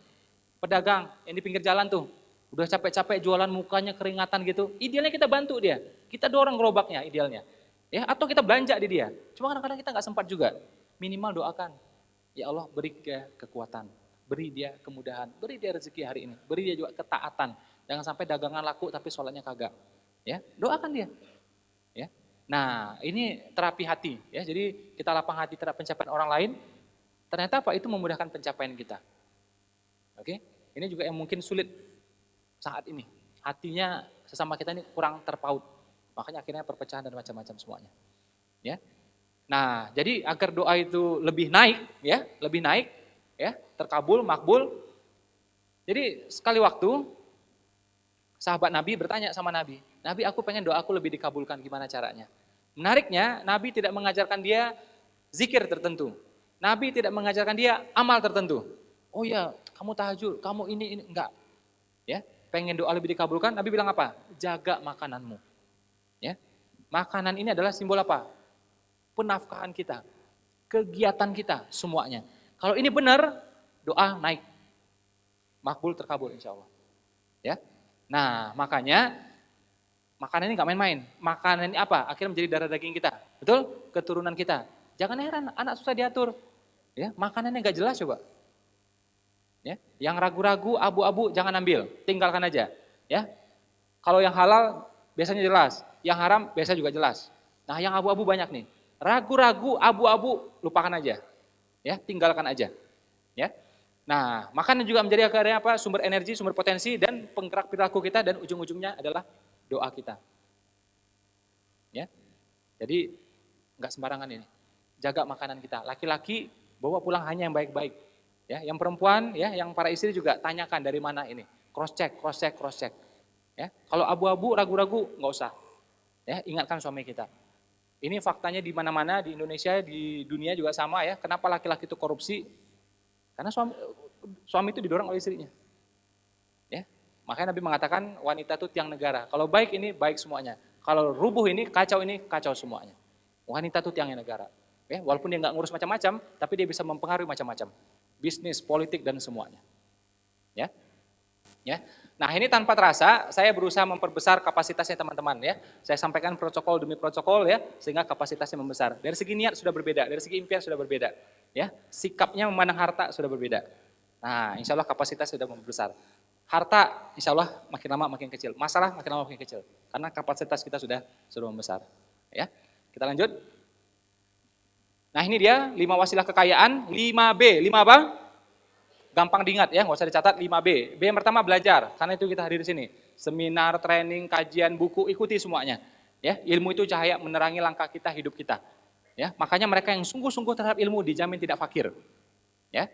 Speaker 1: Pedagang yang di pinggir jalan tuh, udah capek-capek jualan mukanya keringatan gitu, idealnya kita bantu dia. Kita dorong gerobaknya idealnya. Ya, atau kita belanja di dia. Cuma kadang-kadang kita nggak sempat juga. Minimal doakan. Ya Allah, beri dia kekuatan, beri dia kemudahan, beri dia rezeki hari ini, beri dia juga ketaatan. Jangan sampai dagangan laku tapi sholatnya kagak. Ya, doakan dia. Ya. Nah, ini terapi hati ya. Jadi kita lapang hati terhadap pencapaian orang lain. Ternyata apa? Itu memudahkan pencapaian kita. Oke? Ini juga yang mungkin sulit saat ini. Hatinya sesama kita ini kurang terpaut. Makanya akhirnya perpecahan dan macam-macam semuanya. Ya. Nah, jadi agar doa itu lebih naik ya, terkabul, makbul. Jadi sekali waktu sahabat Nabi bertanya sama Nabi, Nabi aku pengen doaku lebih dikabulkan, gimana caranya? Menariknya, Nabi tidak mengajarkan dia zikir tertentu. Nabi tidak mengajarkan dia amal tertentu. Oh ya, kamu tahajud, kamu ini, enggak. Ya, pengen doa lebih dikabulkan, Nabi bilang apa? Jaga makananmu. Ya. Makanan ini adalah simbol apa? Penafkahan kita, kegiatan kita, semuanya. Kalau ini benar, doa naik. Makbul terkabul insya Allah. Ya. Nah, makanya makanan ini gak main-main. Makanan ini apa? Akhirnya menjadi darah daging kita. Betul? Keturunan kita. Jangan heran, anak susah diatur. Ya, makanannya gak jelas coba. Ya, yang ragu-ragu, abu-abu jangan ambil, tinggalkan aja. Ya, kalau yang halal biasanya jelas, yang haram biasa juga jelas. Nah, yang abu-abu banyak nih. Ragu-ragu, abu-abu lupakan aja. Ya, tinggalkan aja. Ya. Nah, makanan juga menjadi akhirnya apa? Sumber energi, sumber potensi dan penggerak perilaku kita dan ujung-ujungnya adalah doa kita. Ya. Jadi enggak sembarangan ini. Jaga makanan kita. Laki-laki bawa pulang hanya yang baik-baik. Ya, yang perempuan, ya, yang para istri juga tanyakan dari mana ini. Cross check, cross check, cross check. Ya, kalau abu-abu, ragu-ragu, nggak usah. Ya, ingatkan suami kita. Ini faktanya di mana-mana, di Indonesia, di dunia juga sama ya. Kenapa laki-laki itu korupsi? Karena suami itu didorong oleh istrinya. Ya, makanya Nabi mengatakan wanita itu tiang negara. Kalau baik ini baik semuanya. Kalau rubuh ini kacau semuanya. Wanita itu tiangnya negara. Ya, walaupun dia nggak ngurus macam-macam, tapi dia bisa mempengaruhi macam-macam. Bisnis, politik, dan semuanya. Ya, ya. Nah ini tanpa terasa, saya berusaha memperbesar kapasitasnya teman-teman ya. Saya sampaikan protokol demi protokol ya, sehingga kapasitasnya membesar. Dari segi niat sudah berbeda, dari segi impian sudah berbeda. Ya, sikapnya memandang harta sudah berbeda. Nah insya Allah kapasitas sudah membesar. Harta insya Allah makin lama makin kecil, masalah makin lama makin kecil. Karena kapasitas kita sudah membesar. Ya, kita lanjut. Nah ini dia 5 wasilah kekayaan, 5B, 5 apa? Gampang diingat ya, nggak usah dicatat 5B. B yang pertama belajar, karena itu kita hadir di sini. Seminar, training, kajian, buku, ikuti semuanya. Ya, ilmu itu cahaya menerangi langkah kita, hidup kita. Ya, makanya mereka yang sungguh-sungguh terhadap ilmu dijamin tidak fakir. Ya,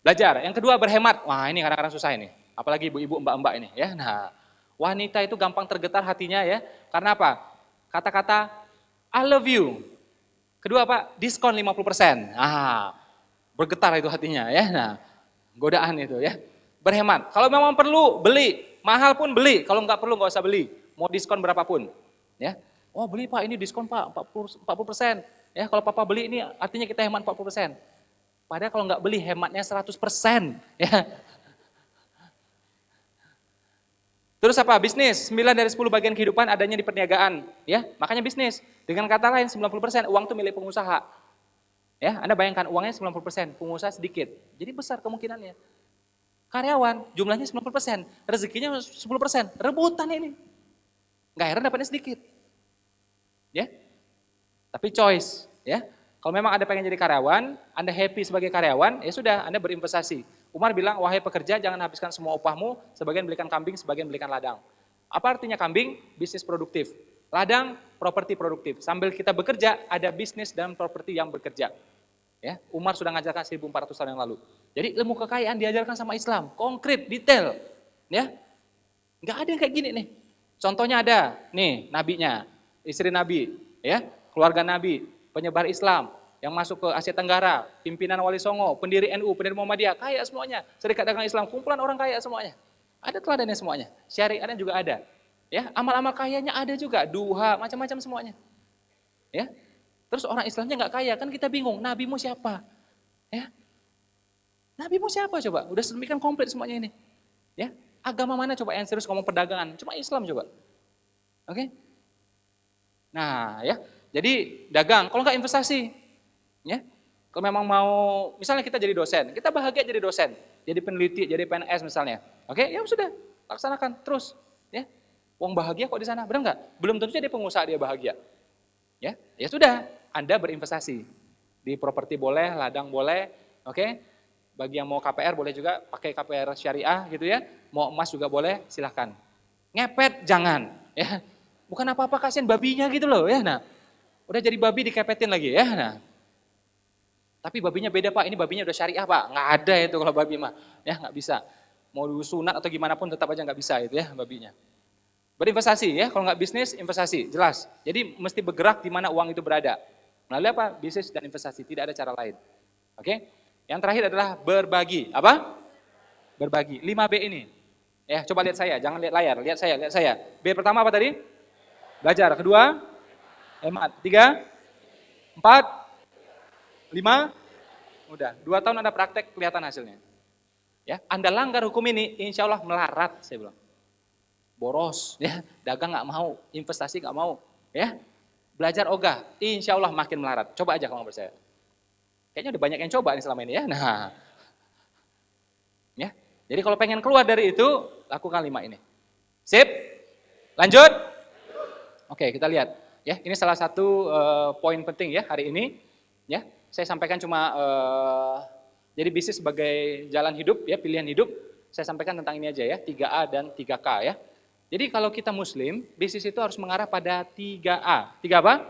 Speaker 1: belajar. Yang kedua berhemat. Wah ini kadang-kadang susah ini, apalagi ibu-ibu, mbak-mbak ini. Ya, nah wanita itu gampang tergetar hatinya ya, karena apa? Kata-kata I love you. Kedua apa? Diskon 50%. Bergetar itu hatinya ya. Nah, godaan itu ya. Berhemat. Kalau memang perlu beli, mahal pun beli. Kalau nggak perlu nggak usah beli. Mau diskon berapapun. Ya. Oh beli Pak, ini diskon Pak 40%. Ya, kalau Papa beli ini artinya kita hemat 40%. Padahal kalau nggak beli hematnya 100%. Ya. Terus apa? Bisnis. 9 dari 10 bagian kehidupan adanya di perniagaan. Ya, makanya bisnis. Dengan kata lain 90% uang itu milik pengusaha. Ya, Anda bayangkan uangnya 90%, pengusaha sedikit. Jadi besar kemungkinannya. Karyawan jumlahnya 90%, rezekinya 10%. Rebutan ini. Nggak heran dapatnya sedikit. Ya. Tapi choice, ya. Kalau memang Anda pengen jadi karyawan, Anda happy sebagai karyawan, ya sudah, Anda berinvestasi. Umar bilang, wahai pekerja, jangan habiskan semua upahmu, sebagian belikan kambing, sebagian belikan ladang. Apa artinya kambing? Bisnis produktif. Ladang, properti produktif. Sambil kita bekerja, ada bisnis dan properti yang bekerja. Ya, Umar sudah ngajarkan 1400 tahun yang lalu. Jadi ilmu kekayaan diajarkan sama Islam, konkret, detail. Ya, nggak ada yang kayak gini nih. Contohnya ada, nih, nabinya, istri Nabi, ya, keluarga Nabi, penyebar Islam, yang masuk ke Asia Tenggara, pimpinan Wali Songo, pendiri NU, pendiri Muhammadiyah, kaya semuanya. Serikat Dagang Islam, kumpulan orang kaya semuanya. Ada teladannya semuanya. Syariatnya juga ada. Ya, amal-amal kayanya ada juga, duha, macam-macam semuanya. Ya. Terus orang Islamnya nggak kaya, kan kita bingung, nabimu siapa? Ya. Nabimu siapa coba? Udah sedemikian komplit semuanya ini. Ya. Agama mana coba yang serius ngomong perdagangan? Cuma Islam coba. Oke? Nah, ya. Jadi dagang, kalau nggak investasi, ya. Kalau memang mau, misalnya kita jadi dosen, kita bahagia jadi dosen, jadi peneliti, jadi PNS misalnya. Oke, ya sudah, laksanakan terus, ya. Uang bahagia kok di sana, benar nggak? Belum tentu jadi pengusaha dia bahagia. Ya sudah, Anda berinvestasi. Di properti boleh, ladang boleh, oke. Bagi yang mau KPR boleh juga pakai KPR syariah gitu ya. Mau emas juga boleh, silahkan. Ngepet jangan, ya. Bukan apa-apa, kasihan babinya gitu loh, ya. Nah, udah jadi babi dikepetin lagi, ya. Nah, tapi babinya beda Pak, ini babinya udah syariah Pak. Nggak ada itu kalau babi mah, ya nggak bisa. Mau sunat atau gimana pun tetap aja nggak bisa itu ya babinya. Berinvestasi ya, kalau nggak bisnis, investasi, jelas. Jadi mesti bergerak di mana uang itu berada. Melalui apa? Bisnis dan investasi, tidak ada cara lain. Oke? Yang terakhir adalah berbagi. Apa? Berbagi. 5B ini. Ya, coba lihat saya, jangan lihat layar, lihat saya. B pertama apa tadi? Belajar. Kedua, hemat. 3, 4, 5, udah. 2 tahun Anda praktek, kelihatan hasilnya. Ya, Anda langgar hukum ini, insya Allah melarat, saya bilang. Boros, ya, dagang nggak mau, investasi nggak mau, ya. Belajar ogah, insya Allah makin melarat. Coba aja kalau nggak percaya. Kayaknya udah banyak yang coba nih selama ini ya. Nah, ya. Jadi kalau pengen keluar dari itu, lakukan 5 ini. Sip? Lanjut? Oke, kita lihat. Ya, ini salah satu poin penting ya hari ini. Ya, saya sampaikan cuma jadi bisnis sebagai jalan hidup ya, pilihan hidup. Saya sampaikan tentang ini aja ya, 3A dan 3K ya. Jadi kalau kita muslim, bisnis itu harus mengarah pada 3A. 3 apa?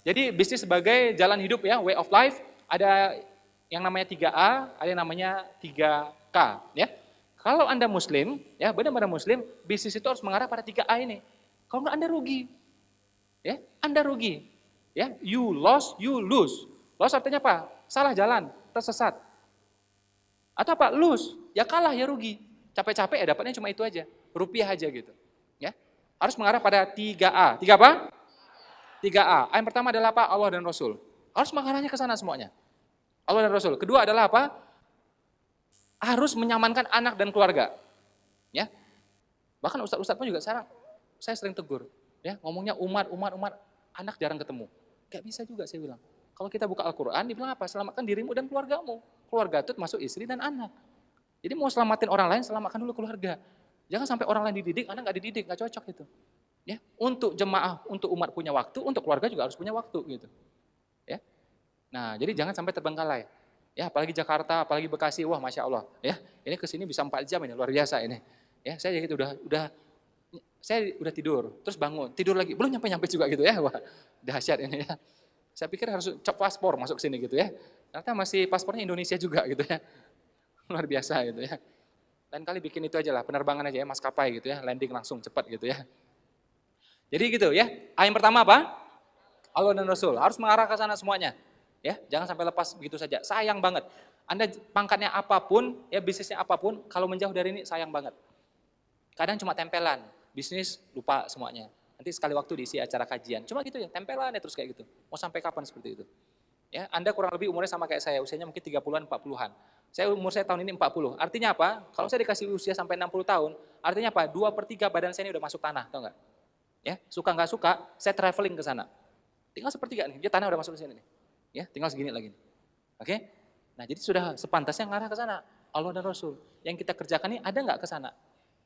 Speaker 1: Jadi bisnis sebagai jalan hidup ya, way of life, ada yang namanya 3A, ada yang namanya 3K ya. Kalau Anda muslim, ya benar-benar muslim, bisnis itu harus mengarah pada 3A ini. Kalau enggak Anda rugi. Ya, Anda rugi. Ya, you lost, you lose. Loss artinya apa? Salah jalan, tersesat. Atau apa? Lose, ya kalah, ya rugi. Capek-capek ya dapatnya cuma itu aja. Rupiah aja gitu. Ya. Harus mengarah pada 3A. 3 apa? 3A. Yang pertama adalah apa? Allah dan Rasul. Harus mengarahnya ke sana semuanya. Allah dan Rasul. Kedua adalah apa? Harus menyamankan anak dan keluarga. Ya. Bahkan ustadz-ustadz pun juga sekarang saya sering tegur. Ya, ngomongnya umat, anak jarang ketemu. Gak bisa juga saya bilang. Kalau kita buka Al-Quran, dibilang apa? Selamatkan dirimu dan keluargamu. Keluarga itu masuk istri dan anak. Jadi mau selamatin orang lain, selamatkan dulu keluarga. Jangan sampai orang lain dididik, anak nggak dididik, nggak cocok itu. Ya, untuk jemaah, untuk umat punya waktu, untuk keluarga juga harus punya waktu gitu. Ya. Nah, jadi jangan sampai terbengkalai. Ya, apalagi Jakarta, apalagi Bekasi, wah masya Allah. Ya, ini kesini bisa 4 jam ini, luar biasa ini. Ya, saya gitu saya udah tidur, terus bangun, tidur lagi, belum nyampe juga gitu ya, wah dahsyat ini ya. Saya pikir harus cop paspor masuk sini gitu ya. Ternyata masih paspornya Indonesia juga gitu ya. Luar biasa gitu ya. Lain kali bikin itu aja lah, penerbangan aja ya, maskapai gitu ya, landing langsung cepat gitu ya. Jadi gitu ya. A yang pertama apa? Allah dan Rasul, harus mengarah ke sana semuanya. Ya, jangan sampai lepas begitu saja. Sayang banget. Anda pangkatnya apapun, ya bisnisnya apapun, kalau menjauh dari ini sayang banget. Kadang cuma tempelan, bisnis lupa semuanya. Nanti sekali waktu diisi acara kajian. Cuma gitu ya, tempelan ya terus kayak gitu. Mau sampai kapan seperti itu? Ya, Anda kurang lebih umurnya sama kayak saya, usianya mungkin 30-an, 40-an. Umur saya tahun ini 40. Artinya apa? Kalau saya dikasih usia sampai 60 tahun, artinya apa? 2/3 badan saya ini udah masuk tanah, tahu nggak? Ya, suka nggak suka, saya traveling ke sana. Tinggal sepertiga nih, dia tanah udah masuk ke sini nih. Ya, tinggal segini lagi nih. Oke? Nah, jadi sudah sepantasnya ngarah ke sana. Allah dan Rasul. Yang kita kerjakan ini ada nggak ke sana?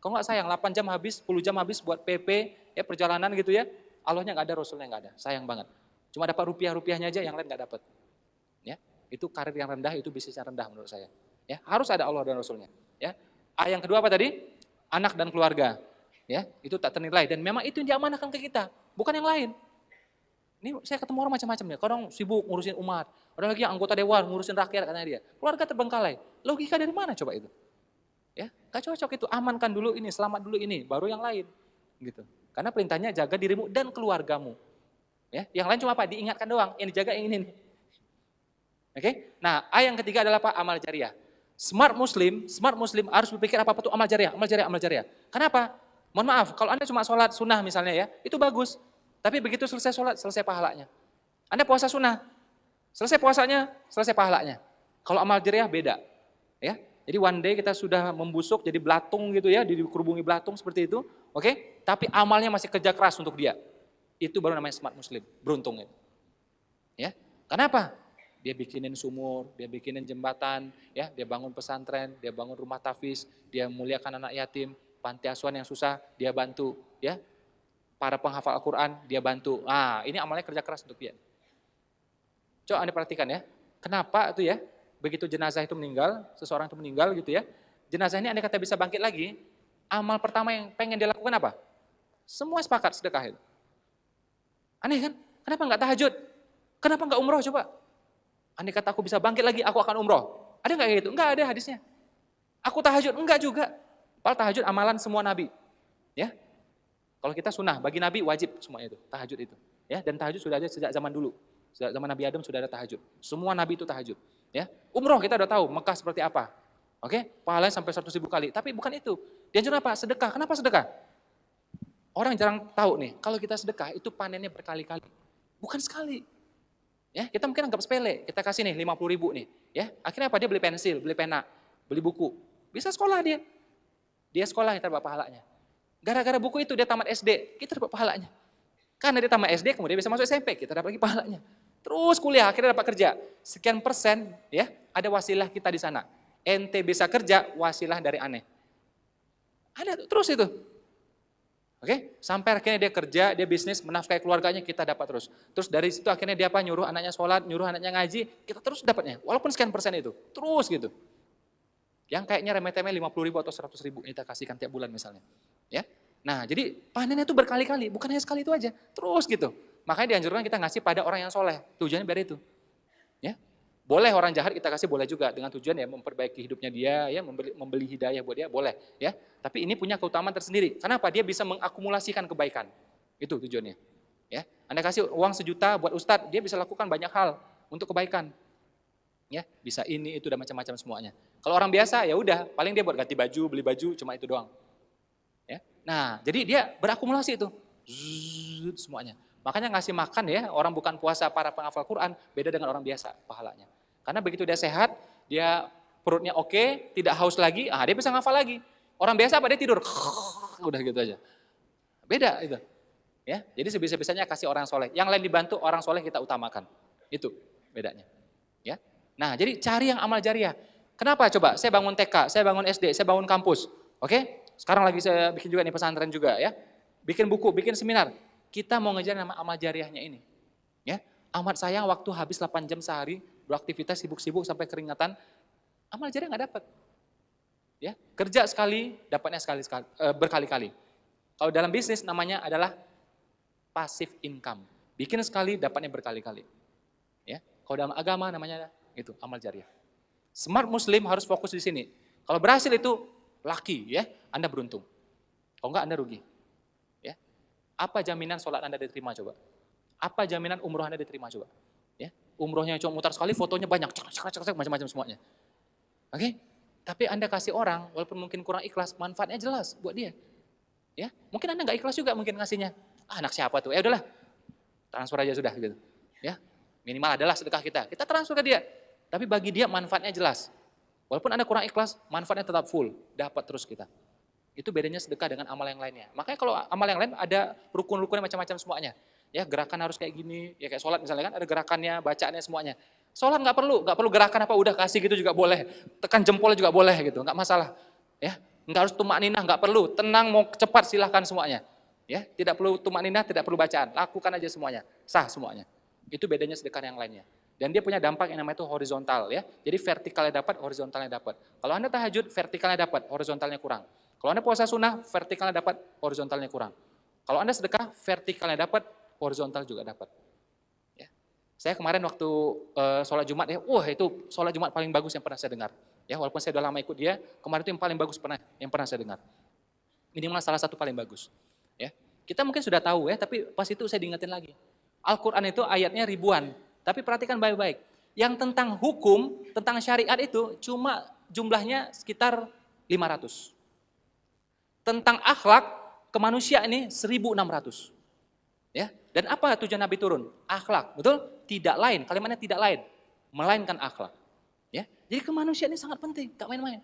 Speaker 1: Kalau nggak sayang, 8 jam habis, 10 jam habis buat PP, ya perjalanan gitu ya. Allahnya nggak ada, Rasulnya nggak ada. Sayang banget. Cuma dapat rupiah-rupiahnya aja, yang lain nggak dapat. Ya, itu karir yang rendah, itu bisnis yang rendah menurut saya. Ya, harus ada Allah dan Rasulnya. Ya, yang kedua apa tadi? Anak dan keluarga. Ya, itu tak ternilai dan memang itu yang diamanahkan ke kita, bukan yang lain. Ini saya ketemu orang macam-macam ya. Kadang sibuk ngurusin umat, ada lagi yang anggota dewan ngurusin rakyat katanya dia. Keluarga terbengkalai. Logika dari mana coba itu? Ya, gak cocok itu. Amankan dulu ini, selamat dulu ini, baru yang lain. Gitu. Karena perintahnya jaga dirimu dan keluargamu. Ya, yang lain cuma apa? Diingatkan doang. Yang dijaga yang ini nih. Oke? Nah, yang ketiga adalah apa? Amal jariah. Smart Muslim harus berpikir apa tuh amal jariah, amal jariah, amal jariah. Kenapa? Mohon maaf, kalau Anda cuma sholat sunnah misalnya ya, itu bagus. Tapi begitu selesai sholat, selesai pahalanya. Anda puasa sunnah, selesai puasanya, selesai pahalanya. Kalau amal jariah beda. Ya, jadi one day kita sudah membusuk jadi belatung gitu ya, dikerubungi belatung seperti itu. Oke? Tapi amalnya masih kerja keras untuk dia. Itu baru namanya smart Muslim, beruntung itu. Ya, kenapa? Dia bikinin sumur, dia bikinin jembatan, ya, dia bangun pesantren, dia bangun rumah tahfiz, dia muliakan anak yatim, panti asuhan yang susah, dia bantu, ya. Para penghafal Al-Qur'an, dia bantu. Ah, ini amalnya kerja keras untuk dia. Coba Anda perhatikan ya. Kenapa itu ya? Begitu jenazah itu meninggal, seseorang itu meninggal gitu ya. Jenazah ini Anda kata bisa bangkit lagi, amal pertama yang pengen dia lakukan apa? Semua sepakat sedekah itu. Aneh kan? Kenapa enggak tahajud? Kenapa enggak umroh coba? Andai kata aku bisa bangkit lagi, aku akan umroh. Ada nggak kayak gitu? Enggak ada hadisnya. Aku tahajud, enggak juga. Padahal tahajud amalan semua nabi. Ya. Kalau kita sunnah, bagi nabi wajib semua itu, tahajud itu. Ya, dan tahajud sudah ada sejak zaman dulu. Sejak zaman Nabi Adam sudah ada tahajud. Semua nabi itu tahajud. Ya. Umroh kita udah tahu, Mekah seperti apa. Oke, pahalanya sampai 100.000 kali. Tapi bukan itu. Dianjurkan apa? Sedekah. Kenapa sedekah? Orang jarang tahu nih, kalau kita sedekah itu panennya berkali-kali. Bukan sekali. Ya, kita mungkin anggap sepele, kita kasih nih 50.000 nih, ya. Akhirnya apa? Dia beli pensil, beli pena, beli buku. Bisa sekolah dia. Dia sekolah kita dapat pahalanya. Gara-gara buku itu dia tamat SD, kita dapat pahalanya. Karena dia tamat SD kemudian bisa masuk SMP, kita dapat lagi pahalanya. Terus kuliah, akhirnya dapat kerja. Sekian persen, ya, ada wasilah kita di sana. Ente bisa kerja, wasilah dari aneh. Ada terus itu. Oke, sampai akhirnya dia kerja, dia bisnis, menafkahi keluarganya, kita dapat terus. Terus dari situ akhirnya dia apa? Nyuruh anaknya sholat, nyuruh anaknya ngaji, kita terus dapatnya. Walaupun sekian persen itu, terus gitu. Yang kayaknya remeh-temeh 50.000 atau 100.000 kita kasihkan tiap bulan misalnya. Ya, nah jadi panennya itu berkali-kali, bukan hanya sekali itu aja, terus gitu. Makanya dianjurkan kita ngasih pada orang yang soleh, tujuannya biar itu. Ya, boleh orang jahat kita kasih, boleh juga dengan tujuan ya memperbaiki hidupnya dia, ya membeli hidayah buat dia, boleh ya. Tapi ini punya keutamaan tersendiri. Kenapa? Dia bisa mengakumulasikan kebaikan. Itu tujuannya. Ya, Anda kasih uang 1 juta buat ustadz, dia bisa lakukan banyak hal untuk kebaikan. Ya, bisa ini itu dan macam-macam semuanya. Kalau orang biasa ya udah, paling dia buat ganti baju, beli baju, cuma itu doang. Ya. Nah, jadi dia berakumulasi itu. Zzz, semuanya. Makanya ngasih makan ya, orang bukan puasa para penghafal Quran, beda dengan orang biasa pahalanya. Karena begitu dia sehat, dia perutnya oke, tidak haus lagi, dia bisa ngafal lagi. Orang biasa apa? Dia tidur, udah gitu aja. Beda itu. Ya, jadi sebisa-bisanya kasih orang soleh. Yang lain dibantu, orang soleh kita utamakan. Itu bedanya. Ya. Nah, jadi cari yang amal jariah. Kenapa coba? Saya bangun TK, saya bangun SD, saya bangun kampus. Oke? Sekarang lagi saya bikin juga nih pesantren juga ya. Bikin buku, bikin seminar. Kita mau ngejar nama amal jariahnya ini. Ya. Amat sayang waktu habis 8 jam sehari, beraktivitas sibuk-sibuk sampai keringatan, amal jariah nggak dapat. Ya, kerja sekali, dapatnya berkali-kali. Kalau dalam bisnis namanya adalah passive income. Bikin sekali, dapatnya berkali-kali. Ya, kalau dalam agama namanya itu amal jariah. Smart Muslim harus fokus di sini. Kalau berhasil itu lucky, ya, Anda beruntung. Kalau enggak Anda rugi. Ya, apa jaminan sholat Anda diterima coba? Apa jaminan umroh Anda diterima coba? Ya, umrohnya cuma mutar sekali, fotonya banyak, macam-macam semuanya. Oke? Tapi Anda kasih orang, walaupun mungkin kurang ikhlas, manfaatnya jelas buat dia. Ya, mungkin Anda nggak ikhlas juga mungkin ngasihnya. Anak siapa tuh? Udahlah, transfer aja sudah gitu. Ya, Minimal adalah sedekah kita transfer ke dia. Tapi bagi dia manfaatnya jelas. Walaupun Anda kurang ikhlas, manfaatnya tetap full, dapat terus kita. Itu bedanya sedekah dengan amal yang lainnya. Makanya kalau amal yang lain ada rukun-rukunnya macam-macam semuanya. Ya, gerakan harus kayak gini, ya kayak sholat misalnya kan ada gerakannya, bacaannya semuanya. Sholat nggak perlu gerakan apa udah kasih gitu juga boleh. Tekan jempolnya juga boleh gitu, nggak masalah. Ya, nggak harus tumak ninah, nggak perlu. Tenang mau cepat silahkan semuanya. Ya, tidak perlu tumak ninah, tidak perlu bacaan. Lakukan aja semuanya, sah semuanya. Itu bedanya sedekah yang lainnya. Dan dia punya dampak yang namanya itu horizontal ya. Jadi vertikalnya dapat, horizontalnya dapat. Kalau Anda tahajud, vertikalnya dapat, horizontalnya kurang. Kalau Anda puasa sunnah, vertikalnya dapat, horizontalnya kurang. Kalau Anda sedekah, vertikalnya dapat, horizontal juga dapat. Ya. Saya kemarin waktu sholat Jumat ya, wah itu sholat Jumat paling bagus yang pernah saya dengar. Ya, walaupun saya udah lama ikut dia, kemarin itu yang paling bagus yang pernah saya dengar. Minimal salah satu paling bagus. Ya. Kita mungkin sudah tahu ya, tapi pas itu saya diingetin lagi. Al-Quran itu ayatnya ribuan, tapi perhatikan baik-baik. Yang tentang hukum, tentang syariat itu cuma jumlahnya sekitar 500. Tentang akhlak ke manusia ini 1.600. Ya. Dan apa tujuan Nabi turun? Akhlak, betul? Tidak lain, kalimatnya tidak lain, melainkan akhlak. Ya. Jadi ke manusia ini sangat penting, gak main-main.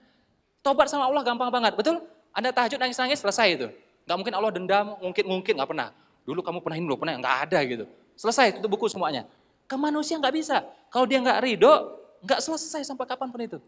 Speaker 1: Tobat sama Allah gampang banget, betul? Anda tahajud nangis-nangis selesai itu. Gak mungkin Allah dendam, mungkin gak pernah. Dulu kamu pernah ini, pernah nggak ada gitu. Selesai, tutup buku semuanya. Ke manusia nggak bisa. Kalau dia nggak ridho, nggak selesai sampai kapanpun itu.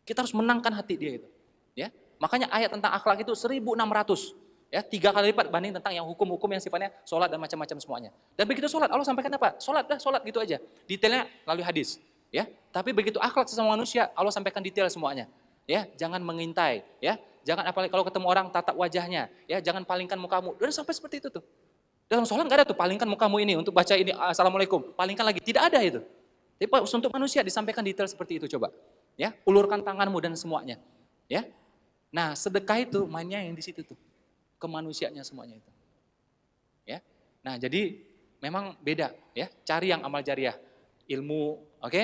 Speaker 1: Kita harus menangkan hati dia itu. Ya, makanya ayat tentang akhlak itu 1.600. Ya, 3 kali lipat banding tentang yang hukum-hukum yang sifatnya sholat dan macam-macam semuanya. Dan begitu sholat, Allah sampaikan apa? Sholat gitu aja. Detailnya melalui hadis. Ya, tapi begitu akhlak sesama manusia, Allah sampaikan detail semuanya. Ya, jangan mengintai. Ya, jangan apalagi kalau ketemu orang tatap wajahnya. Ya, jangan palingkan mukamu. Dan sampai seperti itu tuh. Dalam sholat nggak ada tuh palingkan mukamu ini untuk baca ini assalamualaikum, palingkan lagi, tidak ada itu. Tapi untuk manusia disampaikan detail seperti itu coba, ya ulurkan tanganmu dan semuanya, ya. Nah sedekah itu mainnya yang di situ tuh, kemanusiaannya semuanya itu, ya. Nah jadi memang beda, ya. Cari yang amal jariah, ilmu, oke?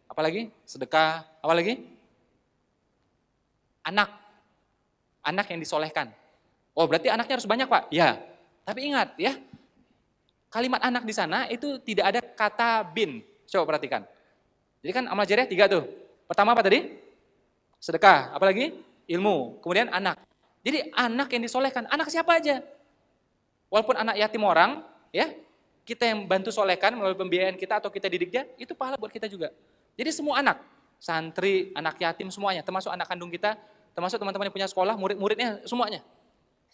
Speaker 1: Apalagi sedekah, apalagi anak yang disolehkan. Oh berarti anaknya harus banyak pak? Ya. Tapi ingat ya, kalimat anak di sana itu tidak ada kata bin. Coba perhatikan. Jadi kan amal jariah 3 tuh. Pertama apa tadi? Sedekah. Apalagi? Ilmu. Kemudian anak. Jadi anak yang disolehkan. Anak siapa aja? Walaupun anak yatim orang, ya kita yang bantu solehkan melalui pembiayaan kita atau kita didik dia, itu pahala buat kita juga. Jadi semua anak, santri, anak yatim semuanya, termasuk anak kandung kita, termasuk teman-teman yang punya sekolah, murid-muridnya semuanya.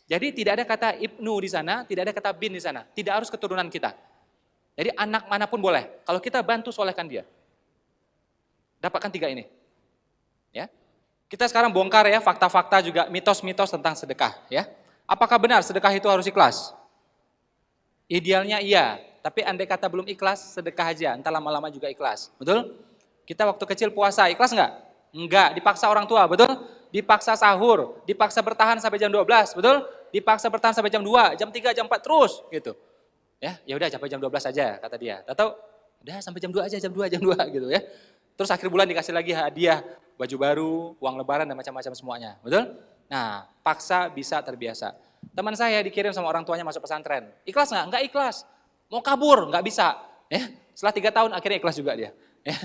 Speaker 1: Jadi tidak ada kata ibnu di sana, tidak ada kata bin di sana. Tidak harus keturunan kita. Jadi anak manapun boleh. Kalau kita bantu solehkan dia. Dapatkan 3 ini. Ya. Kita sekarang bongkar ya fakta-fakta juga mitos-mitos tentang sedekah. Ya. Apakah benar sedekah itu harus ikhlas? Idealnya iya. Tapi andai kata belum ikhlas, sedekah aja. Entar lama-lama juga ikhlas. Betul? Kita waktu kecil puasa, ikhlas enggak? Enggak, dipaksa orang tua, betul? Dipaksa sahur, dipaksa bertahan sampai jam 12, betul? Dipaksa bertahan sampai jam 2, jam 3, jam 4 terus gitu. Ya udah sampai jam 12 aja kata dia. Tahu? Udah sampai jam 2 aja, jam 2 gitu ya. Terus akhir bulan dikasih lagi hadiah, baju baru, uang lebaran dan macam-macam semuanya. Betul? Nah, paksa bisa terbiasa. Teman saya dikirim sama orang tuanya masuk pesantren. Ikhlas enggak? Enggak ikhlas. Mau kabur, enggak bisa. Ya, setelah 3 tahun akhirnya ikhlas juga dia. Ya.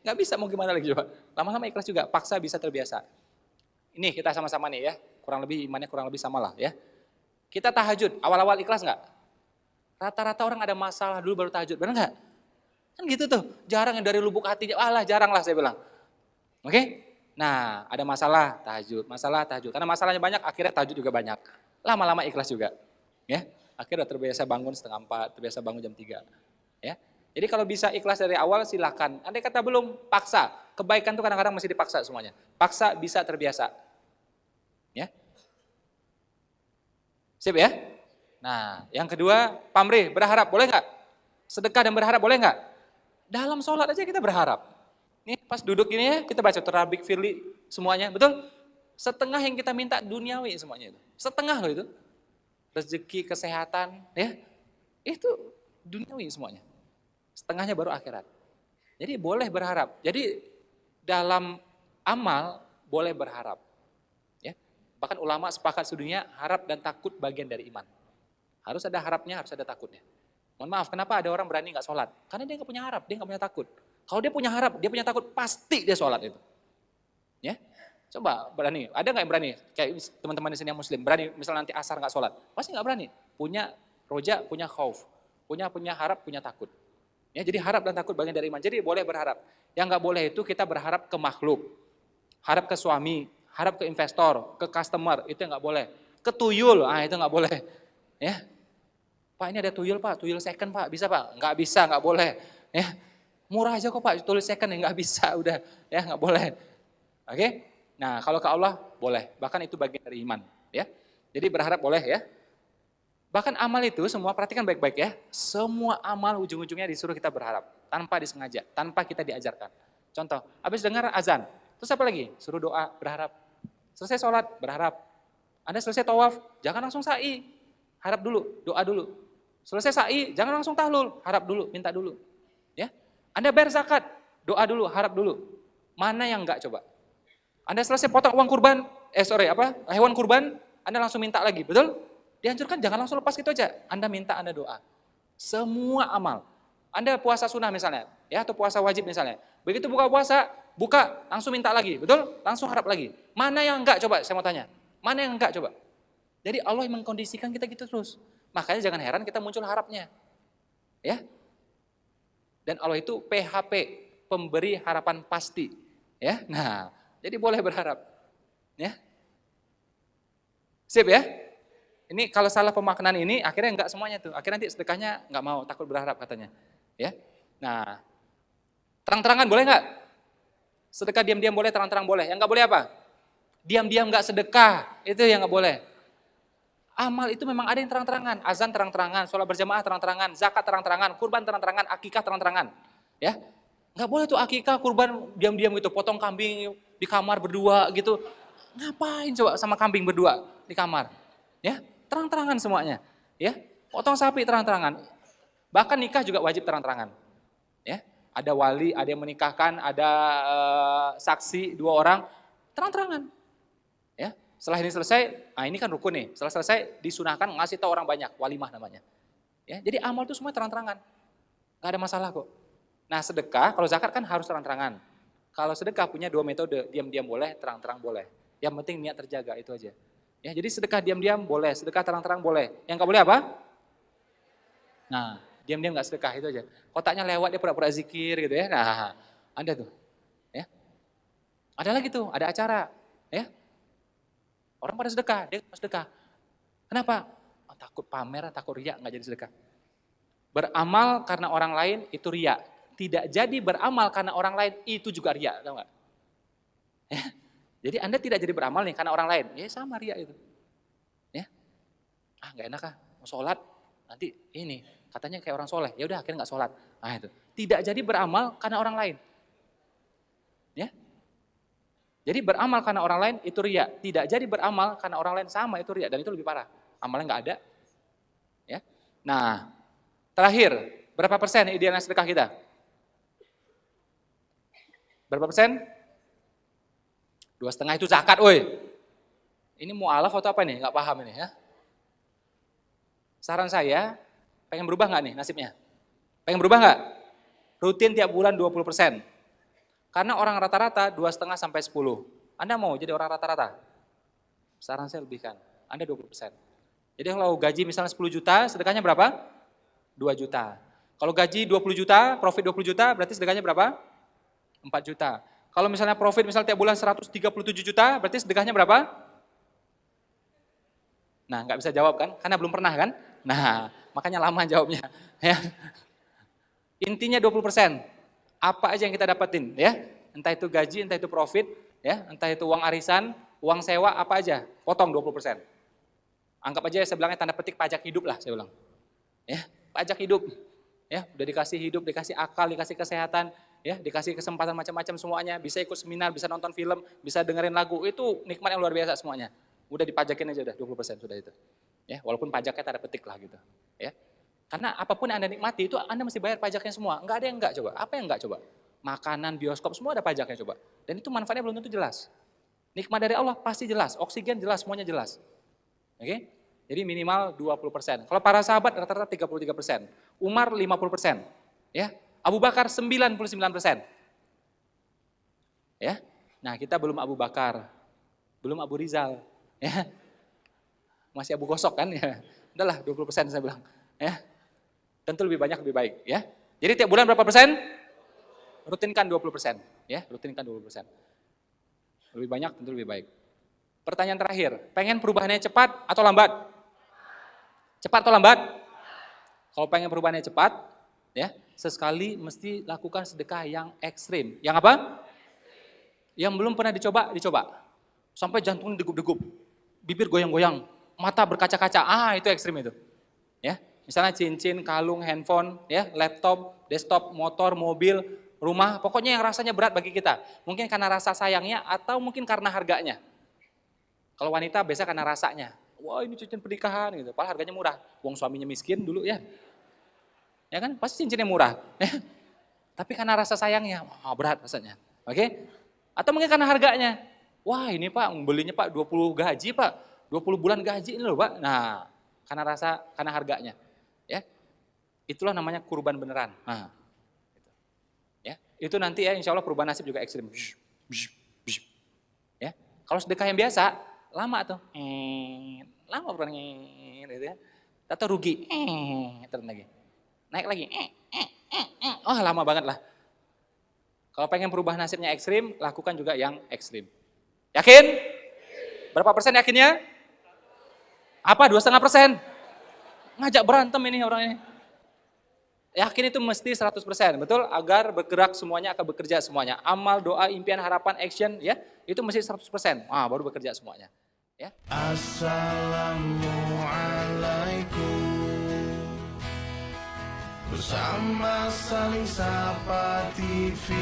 Speaker 1: Nggak bisa mau gimana lagi coba. Lama-lama ikhlas juga, paksa bisa terbiasa. Ini kita sama-sama nih ya, kurang lebih imannya kurang lebih sama lah ya. Kita tahajud, awal-awal ikhlas nggak? Rata-rata orang ada masalah dulu baru tahajud, benar nggak? Kan gitu tuh, jarang yang dari lubuk hatinya, jarang lah saya bilang. Oke? Nah, ada masalah tahajud. Karena masalahnya banyak, akhirnya tahajud juga banyak. Lama-lama ikhlas juga. Ya, akhirnya terbiasa bangun 3:30, terbiasa bangun jam 3. Ya. Jadi kalau bisa ikhlas dari awal silakan. Andai kata belum, paksa. Kebaikan itu kadang-kadang masih dipaksa semuanya. Paksa bisa terbiasa. Ya. Sip ya? Nah, yang kedua, pamrih, berharap boleh nggak? Sedekah dan berharap boleh nggak? Dalam sholat aja kita berharap. Nih pas duduk ini ya, kita baca terabik firli semuanya, betul? Setengah yang kita minta duniawi semuanya itu. Setengah loh itu. Rezeki, kesehatan, ya. Itu duniawi semuanya. Setengahnya baru akhirat. Jadi boleh berharap. Jadi dalam amal boleh berharap. Ya. Bahkan ulama sepakat sedunia harap dan takut bagian dari iman. Harus ada harapnya, harus ada takutnya. Mohon maaf, kenapa ada orang berani nggak sholat? Karena dia nggak punya harap, dia nggak punya takut. Kalau dia punya harap, dia punya takut, pasti dia sholat itu. Ya, coba berani. Ada nggak yang berani? Kayak teman-teman di sini yang muslim, berani misalnya nanti asar nggak sholat? Pasti nggak berani. Punya roja, punya khauf, punya harap, punya takut. Ya, jadi harap dan takut bagian dari iman. Jadi boleh berharap. Yang nggak boleh itu kita berharap ke makhluk, harap ke suami, harap ke investor, ke customer, itu nggak boleh. Ke tuyul, itu nggak boleh. Ya, Pak ini ada tuyul Pak, tuyul second Pak, bisa Pak? Nggak bisa, nggak boleh. Ya, murah aja kok Pak, tuyul second ya nggak bisa, udah ya nggak boleh. Oke? Nah kalau ke Allah boleh, bahkan itu bagian dari iman. Ya, jadi berharap boleh ya. Bahkan amal itu semua perhatikan baik-baik ya. Semua amal ujung-ujungnya disuruh kita berharap, tanpa disengaja, tanpa kita diajarkan. Contoh, habis dengar azan, terus apa lagi? Suruh doa, berharap. Selesai sholat, berharap. Anda selesai tawaf, jangan langsung sa'i, harap dulu, doa dulu. Selesai sa'i, jangan langsung tahlul, harap dulu, minta dulu. Ya, Anda bayar zakat, doa dulu, harap dulu. Mana yang enggak coba? Anda selesai potong uang kurban, hewan kurban, Anda langsung minta lagi, betul? Dihancurkan, jangan langsung lepas gitu aja. Anda minta, Anda doa. Semua amal. Anda puasa sunnah misalnya, ya atau puasa wajib misalnya. Begitu buka puasa, buka, langsung minta lagi, betul? Langsung harap lagi. Mana yang enggak coba, saya mau tanya. Mana yang enggak coba? Jadi Allah yang mengkondisikan kita gitu terus. Makanya jangan heran kita muncul harapnya. Ya. Dan Allah itu PHP, pemberi harapan pasti. Ya. Nah, jadi boleh berharap. Ya. Sip ya? Ini kalau salah pemaknaan ini akhirnya enggak semuanya tuh. Akhirnya nanti sedekahnya enggak mau, takut berharap katanya. Ya. Nah, terang-terangan boleh enggak? Sedekah diam-diam boleh, terang-terang boleh. Yang enggak boleh apa? Diam-diam enggak sedekah. Itu yang enggak boleh. Amal itu memang ada yang terang-terangan, azan terang-terangan, sholat berjamaah terang-terangan, zakat terang-terangan, kurban terang-terangan, akikah terang-terangan. Ya. Enggak boleh tuh akikah, kurban diam-diam gitu, potong kambing di kamar berdua gitu. Ngapain coba sama kambing berdua di kamar? Ya, terang-terangan semuanya. Ya, potong sapi terang-terangan. Bahkan nikah juga wajib terang-terangan. Ya, ada wali, ada yang menikahkan, ada saksi 2 orang, terang-terangan. Ya, setelah ini selesai, ini kan rukun nih. Setelah selesai disunahkan ngasih tahu orang banyak, walimah namanya. Ya, jadi amal itu semua terang-terangan. Gak ada masalah kok. Nah, sedekah kalau zakat kan harus terang-terangan. Kalau sedekah punya 2 metode, diam-diam boleh, terang-terang boleh. Yang penting niat terjaga itu aja. Ya, jadi sedekah diam-diam boleh, sedekah terang-terang boleh. Yang nggak boleh apa? Nah, diam-diam nggak sedekah itu aja. Kotaknya lewat dia pura-pura zikir gitu ya. Nah, ada tuh. Ya. Ada lagi tuh, ada acara. Ya. Orang pada sedekah, dia nggak sedekah. Kenapa? Takut pamer, takut riak nggak jadi sedekah. Beramal karena orang lain itu riak. Tidak jadi beramal karena orang lain itu juga riak, tahu nggak? Ya. Jadi Anda tidak jadi beramal nih karena orang lain, ya sama riak itu. Ya, nggak enak mau sholat, nanti ini katanya kayak orang soleh, ya udah akhirnya nggak sholat. Nah itu, tidak jadi beramal karena orang lain. Ya, jadi beramal karena orang lain itu riak, tidak jadi beramal karena orang lain sama itu riak dan itu lebih parah. Amalnya nggak ada. Ya, nah terakhir berapa persen idealnya sedekah kita? Berapa persen? 2,5 itu zakat, woi. Ini mu'alaf atau apa nih? Nggak paham ini ya. Saran saya, pengen berubah nggak nih nasibnya? Pengen berubah nggak? Rutin tiap bulan 20%. Karena orang rata-rata 2,5 sampai 10. Anda mau jadi orang rata-rata? Saran saya lebihkan. Anda 20%. Jadi kalau gaji misalnya 10 juta, sedekahnya berapa? 2 juta. Kalau gaji 20 juta, profit 20 juta, berarti sedekahnya berapa? 4 juta. Kalau misalnya profit misalnya tiap bulan 137 juta, berarti sedekahnya berapa? Nah, nggak bisa jawab kan? Karena belum pernah kan? Nah, makanya lama jawabnya. Ya. Intinya 20%. Apa aja yang kita dapetin, ya? Entah itu gaji, entah itu profit, ya, entah itu uang arisan, uang sewa, apa aja, potong 20%. Anggap aja saya bilangnya tanda petik pajak hidup lah, saya bilang. Ya, pajak hidup. Ya, udah dikasih hidup, dikasih akal, dikasih kesehatan, ya, dikasih kesempatan macam-macam semuanya, bisa ikut seminar, bisa nonton film, bisa dengerin lagu, itu nikmat yang luar biasa semuanya. Udah dipajakin aja udah 20% sudah itu. Ya, walaupun pajaknya tanda petik lah gitu. Ya. Karena apapun yang Anda nikmati itu Anda mesti bayar pajaknya semua. Enggak ada yang enggak coba. Apa yang enggak coba? Makanan, bioskop semua ada pajaknya coba. Dan itu manfaatnya belum tentu jelas. Nikmat dari Allah pasti jelas, oksigen jelas, semuanya jelas. Oke? Jadi minimal 20%. Kalau para sahabat rata-rata 33%. Umar 50%, ya. Abu Bakar 99%. Ya. Nah, kita belum Abu Bakar, belum Abu Rizal, ya. Masih Abu Gosok kan ya. Udahlah 20% saya bilang, ya. Tentu lebih banyak lebih baik, ya. Jadi tiap bulan berapa persen? Rutinkan 20%, ya, rutinkan 20%. Lebih banyak tentu lebih baik. Pertanyaan terakhir, pengen perubahannya cepat atau lambat? Cepat atau lambat? Kalau pengen perubahannya cepat, ya, sesekali mesti lakukan sedekah yang ekstrim. Yang apa? Yang belum pernah dicoba, dicoba. Sampai jantungnya degup-degup, bibir goyang-goyang, mata berkaca-kaca. Itu ekstrim itu. Ya, misalnya cincin, kalung, handphone, ya, laptop, desktop, motor, mobil, rumah, pokoknya yang rasanya berat bagi kita. Mungkin karena rasa sayangnya atau mungkin karena harganya. Kalau wanita biasa karena rasanya. Wah, ini cincin pernikahan gitu, padahal harganya murah. Wong suaminya miskin dulu ya. Ya kan, pasti cincinnya murah. Ya. Tapi karena rasa sayangnya, berat rasanya. Oke? Atau mungkin karena harganya. Wah, ini Pak, belinya Pak 20 gaji Pak. 20 bulan gaji ini loh Pak. Nah, karena harganya. Ya. Itulah namanya kurban beneran. Nah, ya, itu nanti ya insya Allah perubahan nasib juga ekstrim. Ya, kalau sedekah yang biasa lama tuh, lama perubahannya, gitu ya. Atau rugi, terus lagi, naik lagi, lama banget lah. Kalau pengen perubahan nasibnya ekstrim, lakukan juga yang ekstrim. Yakin? Berapa persen yakinnya? Apa 2,5%? Ngajak berantem ini orang ini. Yakin itu mesti 100%, betul? Agar bergerak semuanya akan bekerja semuanya. Amal, doa, impian, harapan, action, ya, itu mesti 100%. Baru bekerja semuanya. Ya.
Speaker 2: Assalamualaikum. Bersama Saling Sapa TV.